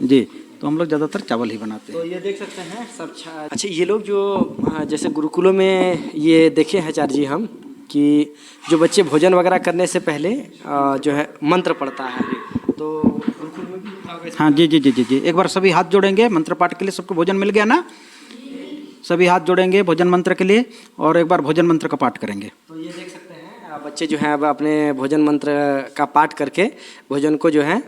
जी। तो हम लोग ज़्यादातर चावल ही बनाते हैं। तो ये देख सकते हैं सब। अच्छा, ये लोग जो जैसे गुरुकुलों में ये देखे हैं आचार्य जी हम, कि जो बच्चे भोजन वगैरह करने से पहले जो है मंत्र पढ़ता है, तो गुरुकुल में भी? हाँ जी जी जी जी जी। एक बार सभी हाथ जोड़ेंगे मंत्र पाठ के लिए। सबको भोजन मिल गया ना? सभी हाथ जोड़ेंगे भोजन मंत्र के लिए और एक बार भोजन मंत्र का पाठ करेंगे। तो ये देख सकते हैं बच्चे जो हैं अब अपने भोजन मंत्र का पाठ करके भोजन को जो है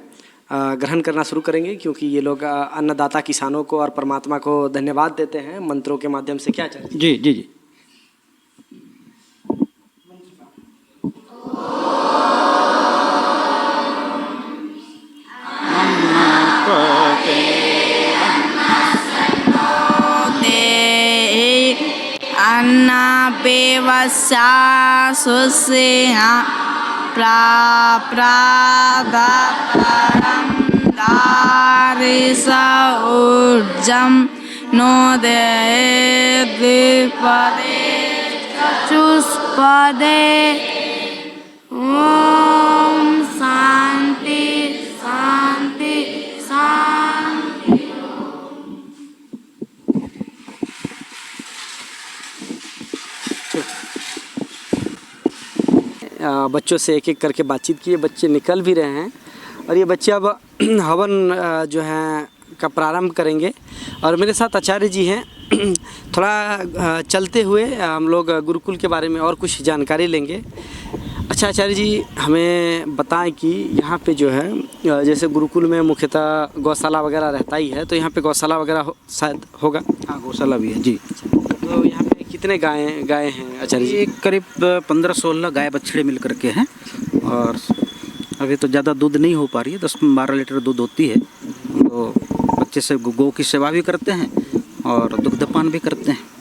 ग्रहण करना शुरू करेंगे, क्योंकि ये लोग अन्नदाता किसानों को और परमात्मा को धन्यवाद देते हैं मंत्रों के माध्यम से। क्या चाहिए? जी जी जी। अन्ना बेवसा सुसेहा प्रादापरम दारिस ऊर्जम नो दे द्विपदे चतुष्पदे। ओम शांति शांति शांति। बच्चों से एक एक करके बातचीत की, बच्चे निकल भी रहे हैं और ये बच्चे अब हवन जो है का प्रारंभ करेंगे। और मेरे साथ आचार्य जी हैं। थोड़ा चलते हुए हम लोग गुरुकुल के बारे में और कुछ जानकारी लेंगे। अच्छा आचार्य जी, हमें बताएं कि यहाँ पे जो है जैसे गुरुकुल में मुख्यतः गौशाला वगैरह रहता ही है, तो यहाँ पे गौशाला वगैरह शायद होगा? हाँ, गौशाला भी है जी। तो यहाँ पे कितने गाय हैं आचार्य जी? ये करीब 15-16 गाय बछड़े मिल करके हैं। और अभी तो ज़्यादा दूध नहीं हो पा रही है, 10-12 लीटर दूध होती है। तो बच्चे से गौ की सेवा भी करते हैं और दुग्धपान भी करते हैं।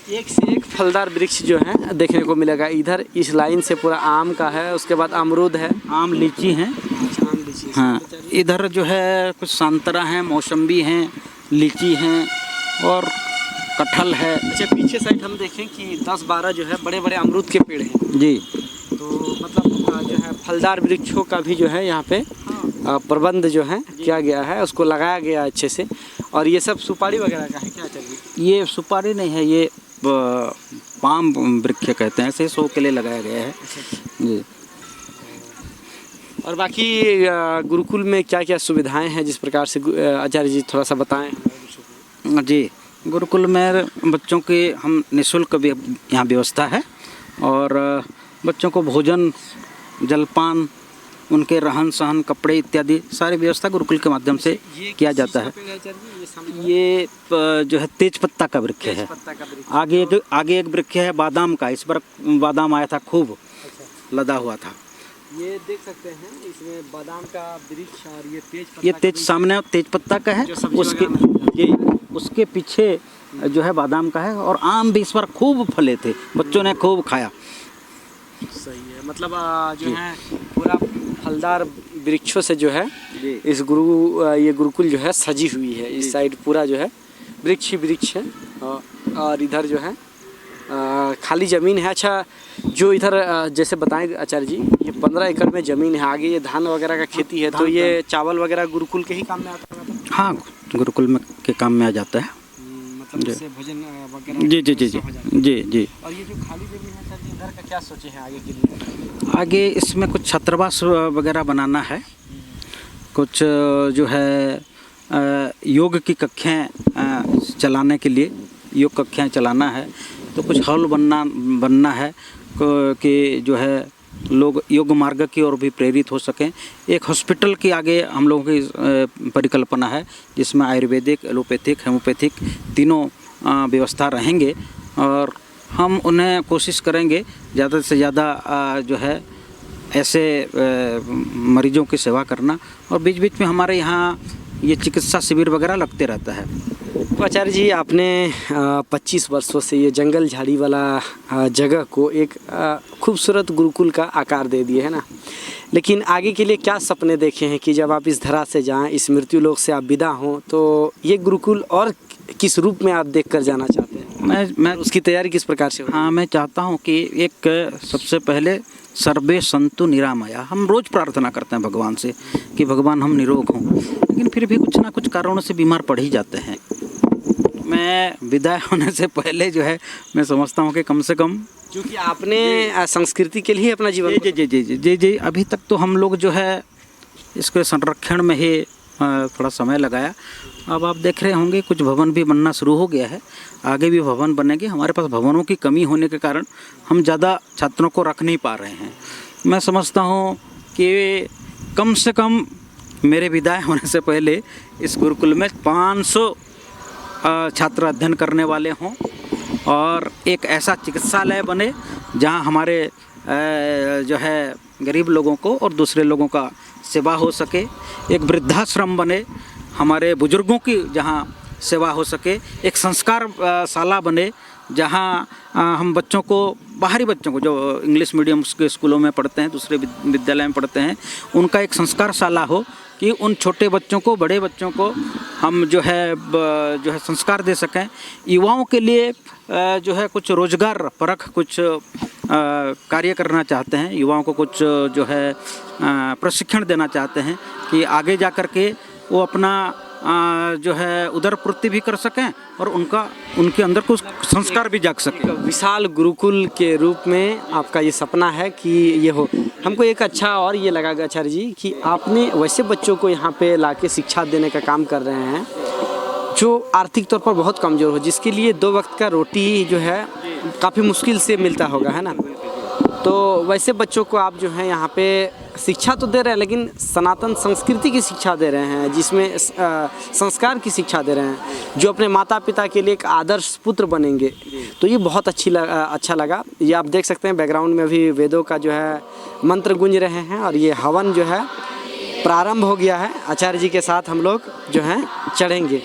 एक से एक फलदार वृक्ष जो है देखने को मिलेगा। इधर इस लाइन से पूरा आम का है, उसके बाद अमरूद है, आम लीची हैं। आम लीची। हाँ, इधर जो है कुछ संतरा हैं, मौसम्बी हैं, लीची हैं और कटहल है। अच्छा, पीछे साइड हम देखें कि 10-12 जो है बड़े बड़े अमरूद के पेड़ हैं जी। तो मतलब जो है फलदार वृक्षों का भी जो है यहाँ पे प्रबंध जो है किया गया है, उसको लगाया गया अच्छे से। और ये सब सुपारी वगैरह का है क्या चाहिए? ये सुपारी नहीं है, ये पाम वृक्ष कहते हैं, ऐसे 100 के लिए लगाया गया है जी। और बाकी गुरुकुल में क्या क्या सुविधाएं हैं, जिस प्रकार से आचार्य जी थोड़ा सा बताएं जी। गुरुकुल में बच्चों की हम निःशुल्क भी यहाँ व्यवस्था है और बच्चों को भोजन, जलपान, उनके रहन सहन, कपड़े इत्यादि सारी व्यवस्था गुरुकुल के माध्यम से किया जाता है। ये जो है तेज पत्ता का वृक्ष है। आगे एक वृक्ष है बादाम का। इस बार बादाम आया था, खूब लदा हुआ था। ये देख सकते हैं इसमें बादाम का वृक्ष और ये तेज सामने तेज पत्ता का है, उसके पीछे जो है बादाम का है। और आम भी इस बार खूब फले थे, बच्चों ने खूब खाया। सही है, मतलब जो है पूरा फलदार वृक्षों से जो है इस ये गुरुकुल जो है सजी हुई है। इस साइड पूरा जो है वृक्ष ही वृक्ष है और इधर जो है खाली ज़मीन है। अच्छा, जो इधर जैसे बताएं आचार्य जी, ये 15 एकड़ में ज़मीन है, आगे ये धान वगैरह का खेती है, तो ये चावल वगैरह गुरुकुल के ही काम में आता है? हाँ, गुरुकुल में के काम में आ जाता है। मतलब इससे भोजन वगैरह जी जी जी जी जी जी। और ये जो खाली ज़मीन है आचार्य जी, इधर का क्या सोचे हैं आगे के लिए? आगे इसमें कुछ छात्रावास वगैरह बनाना है, कुछ जो है योग की कक्षाएं चलाने के लिए योग कक्षाएं चलाना है। तो कुछ हॉल बनना है कि जो है लोग योग मार्ग की ओर भी प्रेरित हो सकें। एक हॉस्पिटल की आगे हम लोगों की परिकल्पना है, जिसमें आयुर्वेदिक, एलोपैथिक, हेमोपैथिक तीनों व्यवस्था रहेंगे। और हम उन्हें कोशिश करेंगे ज़्यादा से ज़्यादा जो है ऐसे मरीजों की सेवा करना। और बीच बीच में हमारे यहाँ ये चिकित्सा शिविर वगैरह लगते रहता है। तो आचार्य जी, आपने 25 वर्षों से ये जंगल झाड़ी वाला जगह को एक खूबसूरत गुरुकुल का आकार दे दिए है ना, लेकिन आगे के लिए क्या सपने देखे हैं कि जब आप इस धरा से जाएं, इस मृत्यु लोक से आप विदा हों, तो ये गुरुकुल और किस रूप में आप देख कर जाना चाहते हैं? मैं उसकी तैयारी किस प्रकार से हो? हाँ, मैं चाहता हूँ कि एक सबसे पहले सर्वे संतु निरामया। हम रोज़ प्रार्थना करते हैं भगवान से कि भगवान हम निरोग हों, लेकिन फिर भी कुछ ना कुछ कारणों से बीमार पड़ ही जाते हैं। मैं विदाई होने से पहले जो है मैं समझता हूँ कि कम से कम, क्योंकि आपने संस्कृति के लिए अपना जीवन जी जी जी जी जी जी अभी तक तो हम लोग जो है इसके संरक्षण में ही थोड़ा समय लगाया। अब आप देख रहे होंगे कुछ भवन भी बनना शुरू हो गया है, आगे भी भवन बनेंगे। हमारे पास भवनों की कमी होने के कारण हम ज़्यादा छात्रों को रख नहीं पा रहे हैं। मैं समझता हूँ कि कम से कम मेरे विदाई होने से पहले इस गुरुकुल में 500 छात्र अध्ययन करने वाले हों और एक ऐसा चिकित्सालय बने जहां हमारे जो है गरीब लोगों को और दूसरे लोगों का सेवा हो सके। एक वृद्धाश्रम बने, हमारे बुजुर्गों की जहां सेवा हो सके। एक संस्कार शाला बने जहां हम बच्चों को, बाहरी बच्चों को जो इंग्लिश मीडियम के स्कूलों में पढ़ते हैं, दूसरे विद्यालय में पढ़ते हैं, उनका एक संस्कार शाला हो कि उन छोटे बच्चों को, बड़े बच्चों को हम जो है संस्कार दे सकें। युवाओं के लिए जो है कुछ रोजगार परख कुछ कार्य करना चाहते हैं। युवाओं को कुछ जो है प्रशिक्षण देना चाहते हैं कि आगे जा कर के वो अपना जो है उदरपूर्ति भी कर सकें और उनके अंदर कुछ संस्कार भी जाग सके। विशाल गुरुकुल के रूप में आपका ये सपना है कि ये हो। हमको एक अच्छा और ये लगा आचार्य जी कि आपने वैसे बच्चों को यहाँ पे लाके शिक्षा देने का काम कर रहे हैं जो आर्थिक तौर पर बहुत कमज़ोर हो, जिसके लिए 2 वक्त का रोटी जो है काफ़ी मुश्किल से मिलता होगा, है ना। तो वैसे बच्चों को आप जो है यहाँ पे शिक्षा तो दे रहे हैं, लेकिन सनातन संस्कृति की शिक्षा दे रहे हैं, जिसमें संस्कार की शिक्षा दे रहे हैं, जो अपने माता पिता के लिए एक आदर्श पुत्र बनेंगे। तो ये बहुत अच्छा लगा। ये आप देख सकते हैं बैकग्राउंड में अभी वेदों का जो है मंत्र गूंज रहे हैं और ये हवन जो है प्रारंभ हो गया है। आचार्य जी के साथ हम लोग जो हैं चढ़ेंगे।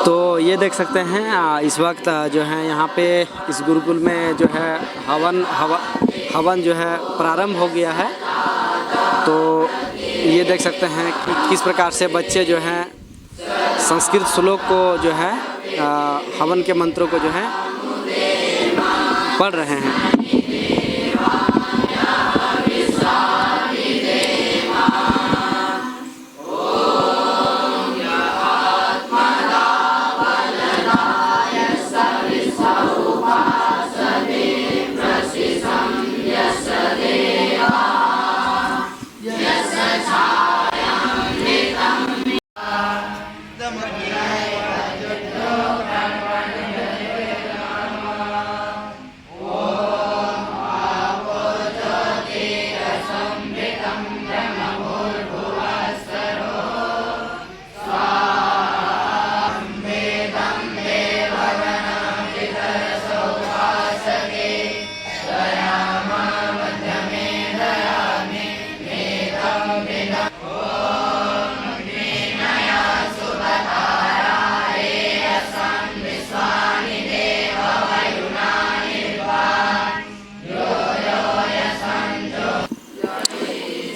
तो ये देख सकते हैं इस वक्त जो है यहाँ पे इस गुरुकुल में जो है हवन जो है प्रारंभ हो गया है। तो ये देख सकते हैं कि किस प्रकार से बच्चे जो हैं संस्कृत श्लोक को जो है हवन के मंत्रों को जो है पढ़ रहे हैं।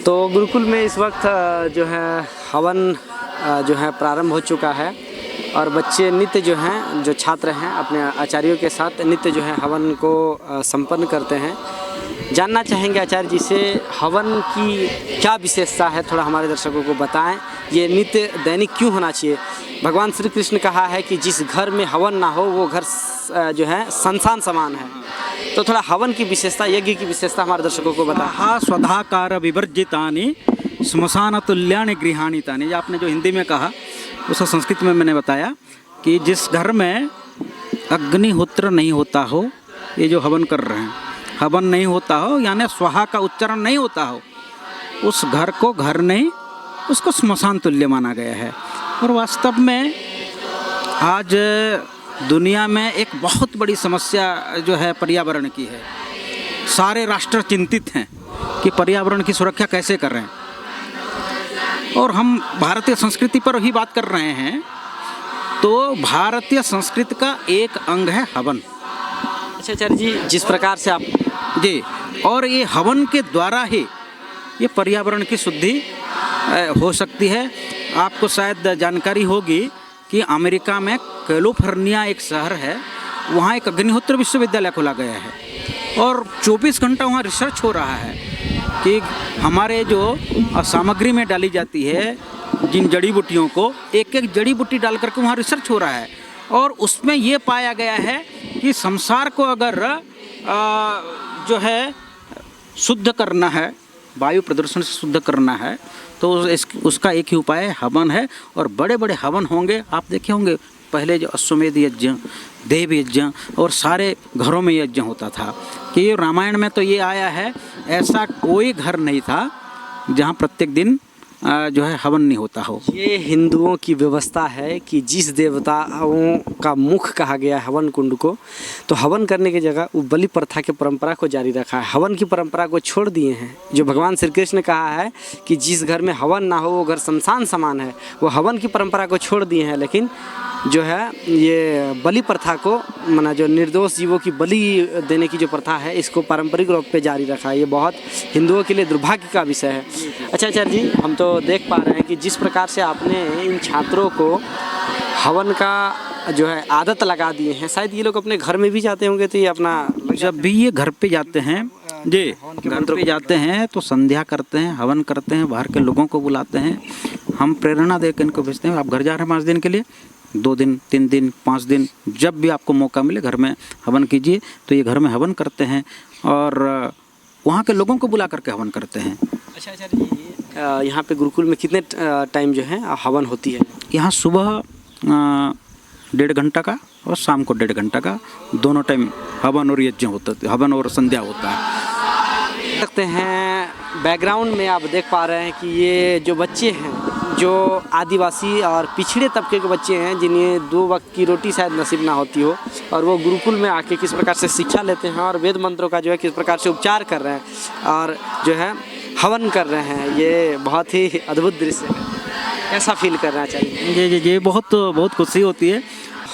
तो गुरुकुल में इस वक्त जो है हवन जो है प्रारंभ हो चुका है और बच्चे नित्य जो हैं, जो छात्र हैं अपने आचार्यों के साथ नित्य जो है हवन को संपन्न करते हैं। जानना चाहेंगे आचार्य जी से हवन की क्या विशेषता है, थोड़ा हमारे दर्शकों को बताएं। ये नित्य दैनिक क्यों होना चाहिए? भगवान श्री कृष्ण कहा है कि जिस घर में हवन ना हो वो घर जो है संसान समान है। तो थोड़ा हवन की विशेषता, यज्ञ की विशेषता हमारे दर्शकों को बताएं। हा स्वधाकार विवर्जितानि श्मशान तुल्यानि गृहाणि तानि। ये आपने जो हिंदी में कहा उसको संस्कृत में मैंने बताया कि जिस घर में अग्निहोत्र नहीं होता हो, ये जो हवन कर रहे हैं, हवन नहीं होता हो यानी स्वाहा का उच्चारण नहीं होता हो, उस घर को घर नहीं, उसको श्मशान तुल्य माना गया है। और वास्तव में आज दुनिया में एक बहुत बड़ी समस्या जो है पर्यावरण की है। सारे राष्ट्र चिंतित हैं कि पर्यावरण की सुरक्षा कैसे कर रहे हैं, और हम भारतीय संस्कृति पर ही बात कर रहे हैं। तो भारतीय संस्कृति का एक अंग है हवन। अच्छा आचार्य जी, जिस प्रकार से आप जी, और ये हवन के द्वारा ही ये पर्यावरण की शुद्धि हो सकती है। आपको शायद जानकारी होगी कि अमेरिका में कैलिफोर्निया एक शहर है, वहाँ एक अग्निहोत्र विश्वविद्यालय खोला गया है और 24 घंटा वहाँ रिसर्च हो रहा है कि हमारे जो सामग्री में डाली जाती है जिन जड़ी बूटियों को, एक एक जड़ी बूटी डाल करके वहाँ रिसर्च हो रहा है। और उसमें ये पाया गया है कि संसार को अगर जो है शुद्ध करना है, वायु प्रदूषण से शुद्ध करना है, तो उसका एक ही उपाय हवन है। और बड़े बड़े हवन होंगे, आप देखे होंगे पहले जो अश्वमेध यज्ञ, देव यज्ञ और सारे घरों में यज्ञ होता था। कि ये रामायण में तो ये आया है, ऐसा कोई घर नहीं था जहाँ प्रत्येक दिन जो है हवन नहीं होता हो। ये हिंदुओं की व्यवस्था है कि जिस देवताओं का मुख कहा गया है हवन कुंड को, तो हवन करने की जगह वो बलि प्रथा की परंपरा को जारी रखा है। हवन की परंपरा को छोड़ दिए हैं। जो भगवान श्री कृष्ण ने कहा है कि जिस घर में हवन ना हो वो घर शमशान समान है, वो हवन की परंपरा को छोड़ दिए हैं। लेकिन जो है ये बलि प्रथा को, माना जो निर्दोष जीवों की बलि देने की जो प्रथा है, इसको पारंपरिक रूप पे जारी रखा है। ये बहुत हिंदुओं के लिए दुर्भाग्य का विषय है। अच्छा आचार्य जी, हम तो देख पा रहे हैं कि जिस प्रकार से आपने इन छात्रों को हवन का जो है आदत लगा दिए हैं, शायद ये लोग अपने घर में भी जाते होंगे तो ये अपना जब भी ये घर पे जाते हैं जी, घर पे जाते हैं तो संध्या करते हैं, हवन करते हैं, बाहर के लोगों को बुलाते हैं। हम प्रेरणा देकर इनको भेजते हैं, आप घर जा रहे हैं 5 दिन के लिए, 2 दिन 3 दिन 5 दिन जब भी आपको मौका मिले घर में हवन कीजिए। तो ये घर में हवन करते हैं और वहाँ के लोगों को बुला करके हवन करते हैं। अच्छा जी, यहाँ पे गुरुकुल में कितने टाइम जो है हवन होती है? यहाँ सुबह 1.5 घंटा का और शाम को 1.5 घंटा का, दोनों टाइम हवन और यज्ञ होता है, हवन और संध्या होता है। देखते हैं बैकग्राउंड में आप देख पा रहे हैं कि ये जो बच्चे हैं, जो आदिवासी और पिछड़े तबके के बच्चे हैं, जिन्हें 2 वक्त की रोटी शायद नसीब ना होती हो, और वो गुरुकुल में आके किस प्रकार से शिक्षा लेते हैं और वेद मंत्रों का जो है किस प्रकार से उपचार कर रहे हैं और जो है हवन कर रहे हैं, ये बहुत ही अद्भुत दृश्य है। कैसा फील करना चाहिए? जी जी जी, बहुत खुशी होती है।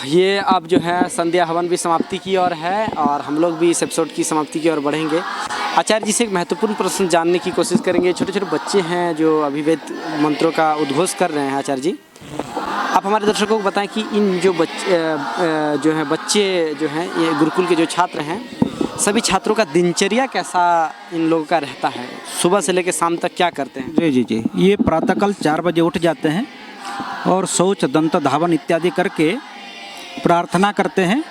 ये अब जो है संध्या हवन भी समाप्ति की ओर है और हम लोग भी इस एपिसोड की समाप्ति की ओर बढ़ेंगे। आचार्य जी से एक महत्वपूर्ण प्रश्न जानने की कोशिश करेंगे। छोटे छोटे बच्चे हैं जो अभी वेद मंत्रों का उद्घोष कर रहे हैं। आचार्य जी, आप हमारे दर्शकों को बताएं कि इन जो बच्चे जो हैं, ये गुरुकुल के जो छात्र हैं, सभी छात्रों का दिनचर्या कैसा इन लोगों का रहता है? सुबह से लेकर शाम तक क्या करते हैं? जी जी जी, ये प्रातःकाल 4 बजे उठ जाते हैं और शौच दंत धावन इत्यादि करके प्रार्थना करते हैं।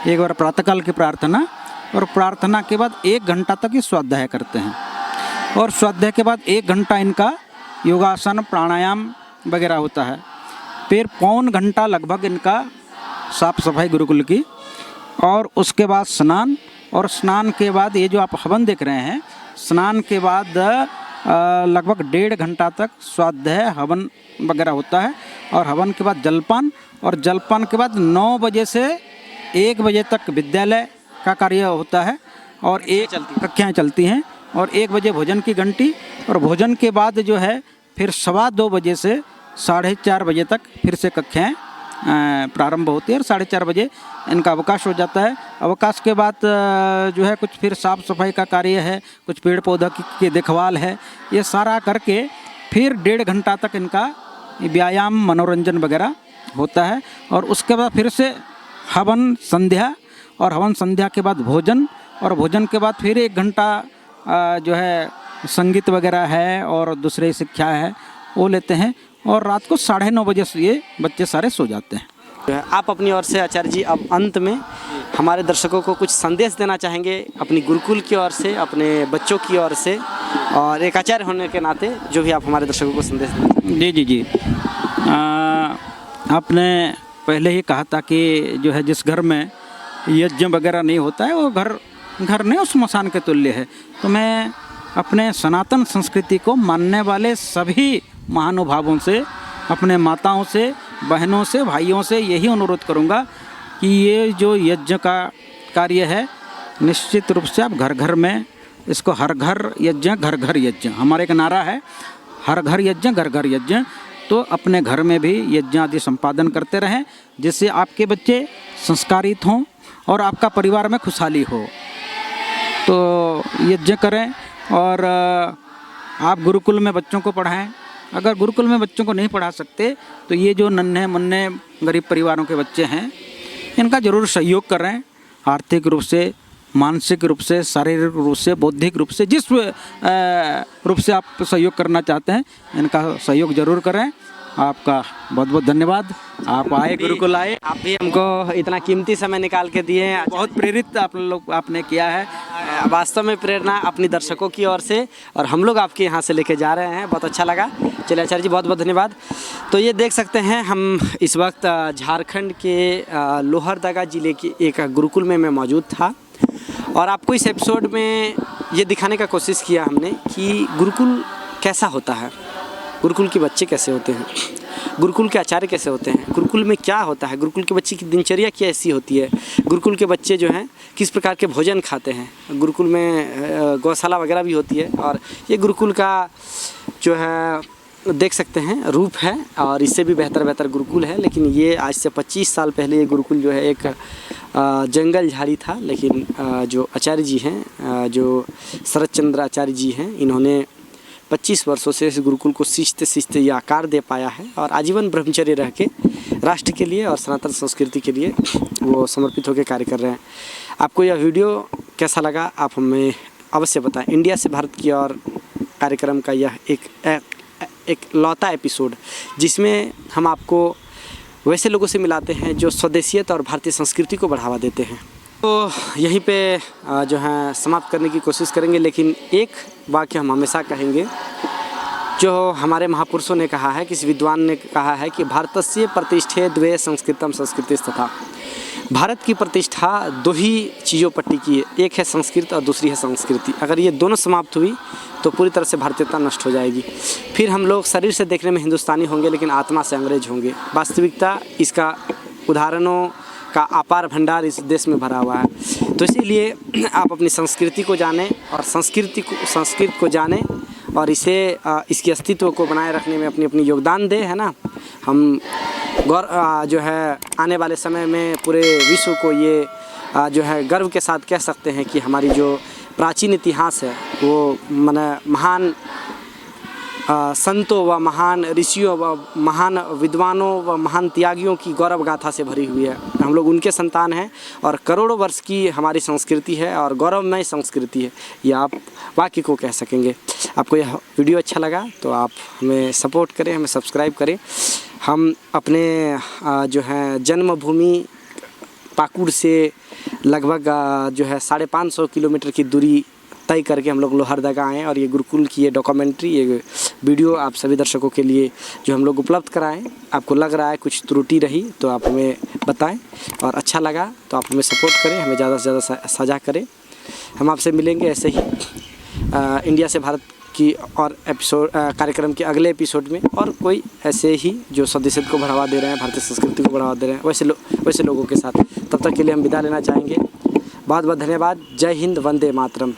एक बार प्रातःकाल की प्रार्थना, और प्रार्थना के बाद 1 घंटा तक ये स्वाध्याय करते हैं, और स्वाध्याय के बाद 1 घंटा इनका योगासन प्राणायाम वगैरह होता है। फिर 1.25 घंटा लगभग इनका साफ सफाई गुरुकुल की, और उसके बाद स्नान, और स्नान के बाद ये जो आप हवन देख रहे हैं, स्नान के बाद लगभग 1.5 घंटा तक स्वाध्याय हवन वगैरह होता है, और हवन के बाद जलपान, और जलपान के बाद 9 बजे से 1 बजे तक विद्यालय का कार्य होता है, और कक्षाएँ चलती हैं, और 1 बजे भोजन की घंटी, और भोजन के बाद जो है फिर 2:15 बजे से 4:30 बजे तक फिर से कक्षाएँ प्रारंभ होती है, और 4:30 बजे इनका अवकाश हो जाता है। अवकाश के बाद जो है कुछ फिर साफ़ सफाई का कार्य है, कुछ पेड़ पौधा की देखभाल है, ये सारा करके फिर 1.5 घंटा तक इनका व्यायाम मनोरंजन वगैरह होता है, और उसके बाद फिर से हवन संध्या, और हवन संध्या के बाद भोजन, और भोजन के बाद फिर 1 घंटा जो है संगीत वगैरह है और दूसरे शिक्षा है वो लेते हैं, और रात को 9:30 बजे से ये बच्चे सारे सो जाते हैं। आप अपनी ओर से आचार्य जी अब अंत में हमारे दर्शकों को कुछ संदेश देना चाहेंगे अपनी गुरुकुल की ओर से, अपने बच्चों की ओर से, और एक आचार्य होने के नाते जो भी आप हमारे दर्शकों को संदेश देना चाहेंगे? जी जी जी, आपने पहले ही कहा था कि जो है जिस घर में यज्ञ वगैरह नहीं होता है वो घर नहीं, उस स्मशान के तुल्य है। तो मैं अपने सनातन संस्कृति को मानने वाले सभी महानुभावों से, अपने माताओं से, बहनों से, भाइयों से यही अनुरोध करूंगा कि ये जो यज्ञ का कार्य है, निश्चित रूप से आप घर घर में इसको, हर घर यज्ञ घर घर यज्ञ, हमारा एक नारा है, हर घर यज्ञ घर घर यज्ञ। तो अपने घर में भी यज्ञ आदि संपादन करते रहें, जिससे आपके बच्चे संस्कारित हों और आपका परिवार में खुशहाली हो। तो यज्ञ करें, और आप गुरुकुल में बच्चों को पढ़ाएं। अगर गुरुकुल में बच्चों को नहीं पढ़ा सकते तो ये जो नन्हे मुन्ने गरीब परिवारों के बच्चे हैं, इनका ज़रूर सहयोग करें, आर्थिक रूप से, मानसिक रूप से, शारीरिक रूप से, बौद्धिक रूप से, जिस रूप से आप सहयोग करना चाहते हैं, इनका सहयोग जरूर करें। आपका बहुत बहुत धन्यवाद, आप आए, गुरुकुल आए, आप भी हमको इतना कीमती समय निकाल के दिए, बहुत प्रेरित आपने किया है। वास्तव में प्रेरणा अपनी दर्शकों की ओर से, और हम लोग आपके यहाँ से लेके जा रहे हैं, बहुत अच्छा लगा। चलिए आचार्य जी, बहुत बहुत धन्यवाद। तो ये देख सकते हैं हम इस वक्त झारखंड के लोहरदगा ज़िले के एक गुरुकुल में मैं मौजूद था, और आपको इस एपिसोड में ये दिखाने का कोशिश किया हमने कि गुरुकुल कैसा होता है, गुरुकुल के बच्चे कैसे होते हैं, गुरुकुल के आचार्य कैसे होते हैं, गुरुकुल में क्या होता है, गुरुकुल के बच्चे की दिनचर्या कैसी होती है, गुरुकुल के बच्चे जो हैं किस प्रकार के भोजन खाते हैं, गुरुकुल में गौशाला वगैरह भी होती है। और ये गुरुकुल का जो है देख सकते हैं रूप है, और इससे भी बेहतर गुरुकुल है, लेकिन ये आज से 25 साल पहले ये गुरुकुल जो है एक जंगल झाड़ी था। लेकिन जो आचार्य जी हैं, जो शरद चंद्र आचार्य जी हैं, इन्होंने 25 वर्षों से इस गुरुकुल को सींचते ये आकार दे पाया है, और आजीवन ब्रह्मचर्य रह के राष्ट्र के लिए और सनातन संस्कृति के लिए वो समर्पित होकर कार्य कर रहे हैं। आपको यह वीडियो कैसा लगा आप हमें अवश्य बताएं। इंडिया से भारत की ओर कार्यक्रम का यह एक लौता एपिसोड जिसमें हम आपको वैसे लोगों से मिलाते हैं जो स्वदेशियत और भारतीय संस्कृति को बढ़ावा देते हैं। तो यहीं पे जो है समाप्त करने की कोशिश करेंगे, लेकिन एक वाक्य हम हमेशा कहेंगे जो हमारे महापुरुषों ने कहा है, किसी विद्वान ने कहा है कि भारतस्य प्रतिष्ठे द्वे संस्कृतम संस्कृतिस्तथा। भारत की प्रतिष्ठा दो ही चीज़ों पर टिकी है, एक है संस्कृत और दूसरी है संस्कृति। अगर ये दोनों समाप्त हुई तो पूरी तरह से भारतीयता नष्ट हो जाएगी। फिर हम लोग शरीर से देखने में हिंदुस्तानी होंगे लेकिन आत्मा से अंग्रेज होंगे। वास्तविकता इसका उदाहरणों का अपार भंडार इस देश में भरा हुआ है। तो इसीलिए आप अपनी संस्कृति को जानें और संस्कृत को जानें और इसे इसके अस्तित्व को बनाए रखने में अपनी योगदान दें, है ना। हम जो है आने वाले समय में पूरे विश्व को ये जो है गर्व के साथ कह सकते हैं कि हमारी जो प्राचीन इतिहास है वो महान संतों व महान ऋषियों व महान विद्वानों व महान त्यागियों की गौरव गाथा से भरी हुई है। हम लोग उनके संतान हैं और करोड़ों वर्ष की हमारी संस्कृति है और गौरवमय संस्कृति है, ये आप वाक्य को कह सकेंगे। आपको यह वीडियो अच्छा लगा तो आप हमें सपोर्ट करें, हमें सब्सक्राइब करें। हम अपने जो है जन्मभूमि पाकुड़ से लगभग जो है 550 किलोमीटर की दूरी तय करके हम लोग लोहरदगा आए और ये गुरुकुल की ये डॉक्यूमेंट्री, ये वीडियो आप सभी दर्शकों के लिए जो हम लोग उपलब्ध कराएं। आपको लग रहा है कुछ त्रुटि रही तो आप हमें बताएं और अच्छा लगा तो आप हमें सपोर्ट करें, हमें ज़्यादा से ज़्यादा साझा करें। हम आपसे मिलेंगे ऐसे ही इंडिया से भारत की और एपिसोड कार्यक्रम के अगले एपिसोड में, और कोई ऐसे ही जो स्वदेशियत को बढ़ावा दे रहे हैं, भारतीय संस्कृति को बढ़ावा दे रहे हैं वैसे लोगों के साथ। तब तक के लिए हम विदा लेना चाहेंगे। बहुत बहुत धन्यवाद। जय हिंद, वंदे मातरम।